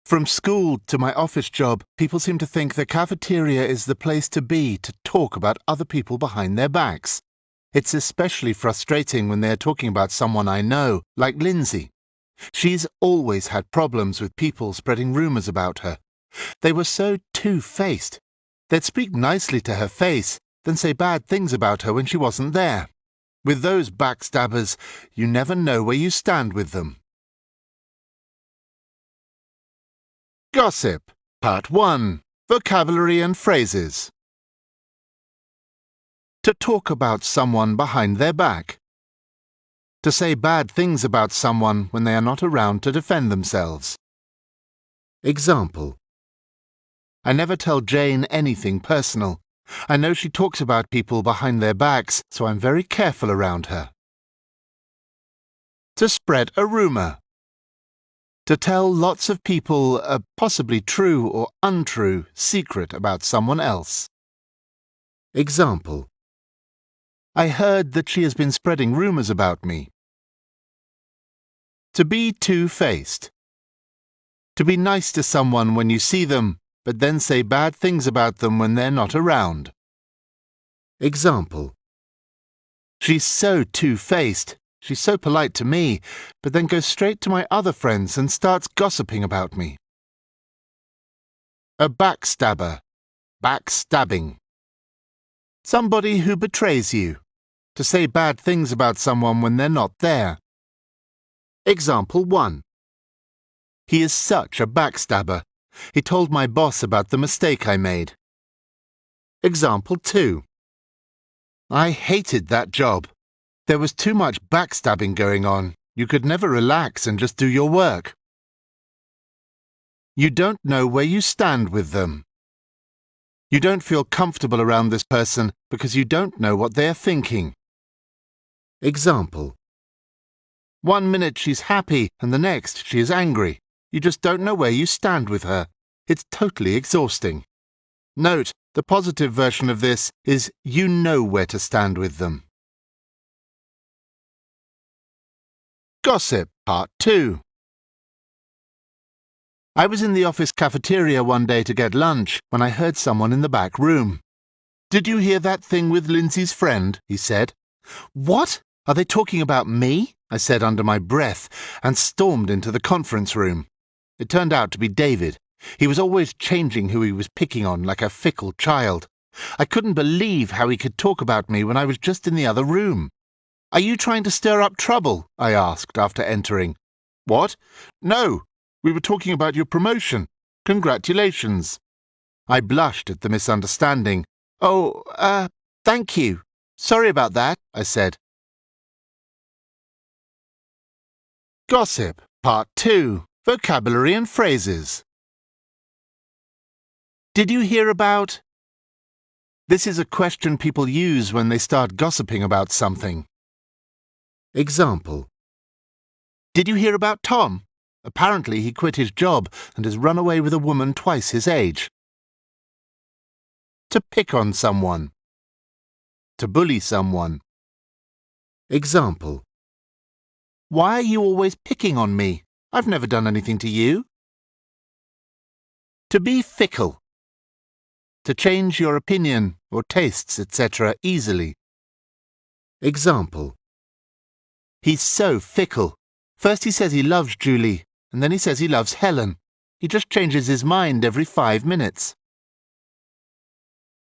From school to my office job, people seem to think the cafeteria is the place to be to talk about other people behind their backs. It's especially frustrating when they're talking about someone I know, like Lindsay. She's always had problems with people spreading rumours about her. They were so two-faced. They'd speak nicely to her face, then say bad things about her when she wasn't there. With those backstabbers, you never know where you stand with them. Gossip, Part 1. Vocabulary and phrases. To talk about someone behind their back. To say bad things about someone when they are not around to defend themselves. Example. I never tell Jane anything personal. I know she talks about people behind their backs, so I'm very careful around her. To spread a rumour. To tell lots of people a possibly true or untrue secret about someone else. Example. I heard that she has been spreading rumours about me. To be two-faced. To be nice to someone when you see them, but then say bad things about them when they're not around. Example. She's so two-faced. She's so polite to me, but then goes straight to my other friends and starts gossiping about me. A backstabber. Backstabbing. Somebody who betrays you. To say bad things about someone when they're not there. Example 1. He is such a backstabber. He told my boss about the mistake I made. Example 2. I hated that job. There was too much backstabbing going on. You could never relax and just do your work. You don't know where you stand with them. You don't feel comfortable around this person because you don't know what they are thinking. Example. 1 minute she's happy and the next she is angry. You just don't know where you stand with her. It's totally exhausting. Note, the positive version of this is you know where to stand with them. Gossip, Part 2. I was in the office cafeteria one day to get lunch when I heard someone in the back room. Did you hear that thing with Lindsay's friend? He said. What? Are they talking about me? I said under my breath and stormed into the conference room. It turned out to be David. He was always changing who he was picking on like a fickle child. I couldn't believe how he could talk about me when I was just in the other room. Are you trying to stir up trouble? I asked after entering. What? No. We were talking about your promotion. Congratulations. I blushed at the misunderstanding. Oh, thank you. Sorry about that, I said. Gossip, Part 2, Vocabulary and Phrases. Did you hear about? This is a question people use when they start gossiping about something. Example. Did you hear about Tom? Apparently he quit his job and has run away with a woman twice his age. To pick on someone. To bully someone. Example. Why are you always picking on me? I've never done anything to you. To be fickle. To change your opinion or tastes, etc. easily. Example. He's so fickle. First he says he loves Julie, and then he says he loves Helen. He just changes his mind every 5 minutes.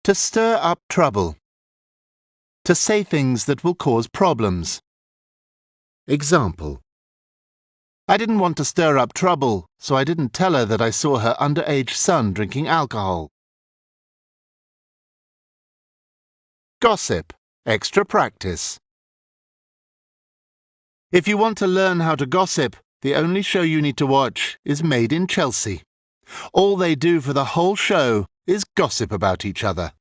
To stir up trouble. To say things that will cause problems. Example. I didn't want to stir up trouble, so I didn't tell her that I saw her underage son drinking alcohol. Gossip. Extra practice. If you want to learn how to gossip, the only show you need to watch is Made in Chelsea. All they do for the whole show is gossip about each other.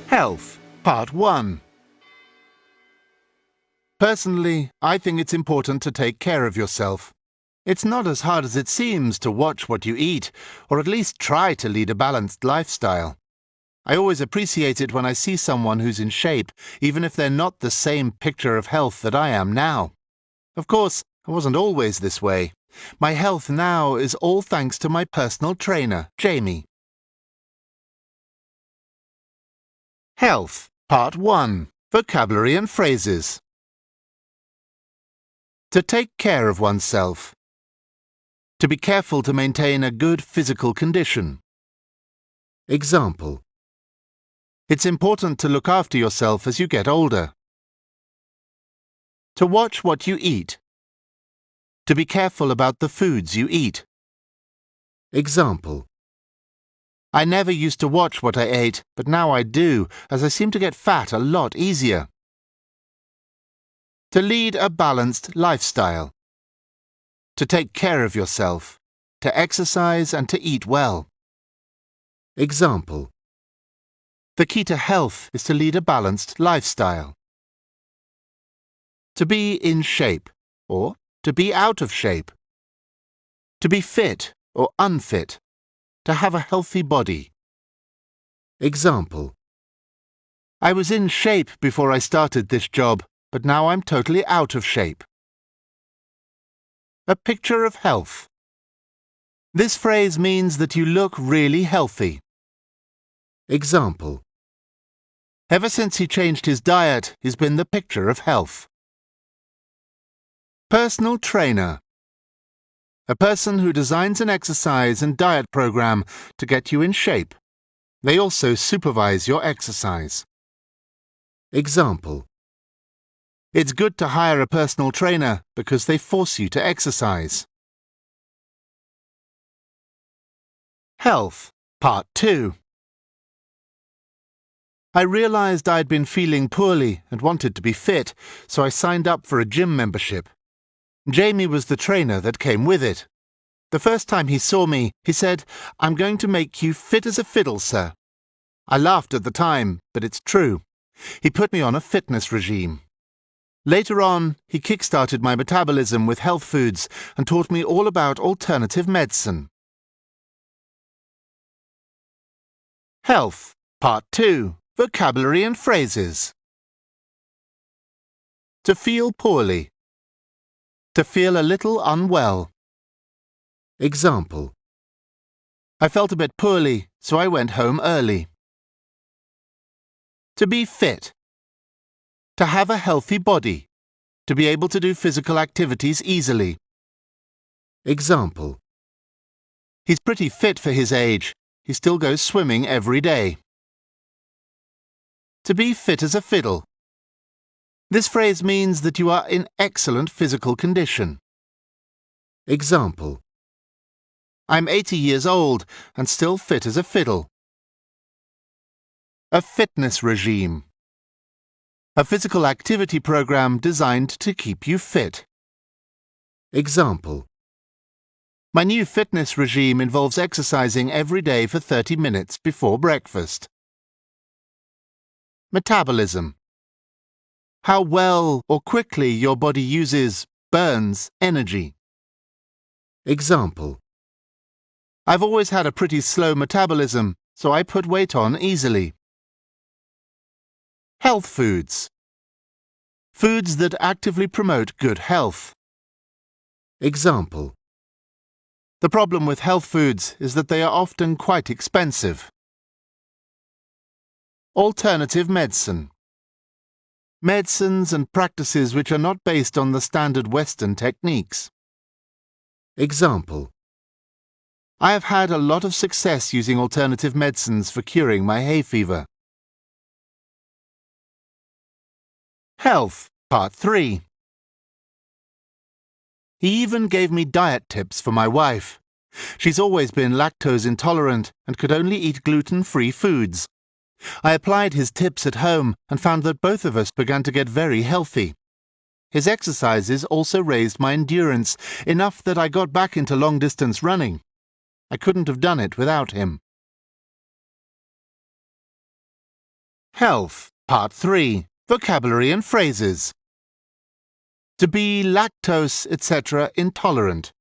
Health, Part 1. Personally, I think it's important to take care of yourself. It's not as hard as it seems to watch what you eat, or at least try to lead a balanced lifestyle. I always appreciate it when I see someone who's in shape, even if they're not the same picture of health that I am now. Of course, I wasn't always this way. My health now is all thanks to my personal trainer, Jamie. Health, Part 1, Vocabulary and Phrases. To take care of oneself. To be careful to maintain a good physical condition. Example. It's important to look after yourself as you get older. To watch what you eat. To be careful about the foods you eat. Example. I never used to watch what I ate, but now I do, as I seem to get fat a lot easier. To lead a balanced lifestyle. To take care of yourself. To exercise and to eat well. Example. The key to health is to lead a balanced lifestyle. To be in shape, or to be out of shape. To be fit or unfit. To have a healthy body. Example. I was in shape before I started this job, but now I'm totally out of shape. A picture of health. This phrase means that you look really healthy. Example. Ever since he changed his diet, he's been the picture of health. Personal trainer. A person who designs an exercise and diet program to get you in shape. They also supervise your exercise. Example. It's good to hire a personal trainer because they force you to exercise. Health, Part 2. I realized I'd been feeling poorly and wanted to be fit, so I signed up for a gym membership. Jamie was the trainer that came with it. The first time he saw me, he said, "I'm going to make you fit as a fiddle, sir." I laughed at the time, but it's true. He put me on a fitness regime. Later on, he kick-started my metabolism with health foods and taught me all about alternative medicine. Health, Part 2, Vocabulary and Phrases. To feel poorly. To feel a little unwell. Example. I felt a bit poorly, so I went home early. To be fit. To have a healthy body. To be able to do physical activities easily. Example. He's pretty fit for his age. He still goes swimming every day. To be fit as a fiddle. This phrase means that you are in excellent physical condition. Example: I'm 80 years old and still fit as a fiddle. A fitness regime. A physical activity program designed to keep you fit. Example: my new fitness regime involves exercising every day for 30 minutes before breakfast. Metabolism. How well or quickly your body burns energy. Example: I've always had a pretty slow metabolism, so I put weight on easily. Health foods. Foods that actively promote good health. Example: the problem with health foods is that they are often quite expensive. Alternative medicine. Medicines and practices which are not based on the standard Western techniques. Example: I have had a lot of success using alternative medicines for curing my hay fever. Health, Part 3. He even gave me diet tips for my wife. She's always been lactose intolerant and could only eat gluten-free foods. I applied his tips at home and found that both of us began to get very healthy. His exercises also raised my endurance, enough that I got back into long-distance running. I couldn't have done it without him. Health, Part 3. Vocabulary and phrases. To be lactose, etc. intolerant.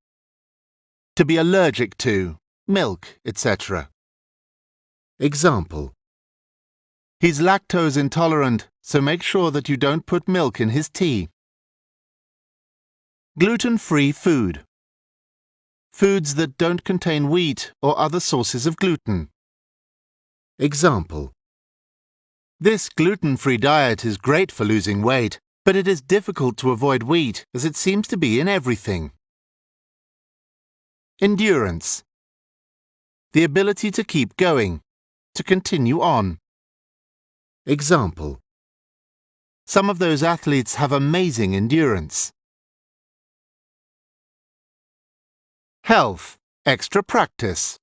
To be allergic to, milk, etc. Example: he's lactose intolerant, so make sure that you don't put milk in his tea. Gluten-free food. Foods that don't contain wheat or other sources of gluten. Example: this gluten-free diet is great for losing weight, but it is difficult to avoid wheat as it seems to be in everything. Endurance. The ability to keep going, to continue on. Example: some of those athletes have amazing endurance. Health, extra practice.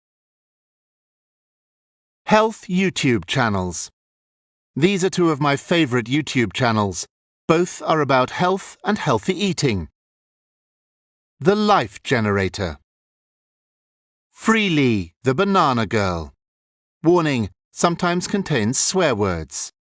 Health YouTube channels. These are two of my favorite YouTube channels. Both are about health and healthy eating. The Life Generator. Freely, the Banana Girl. Warning, sometimes contains swear words.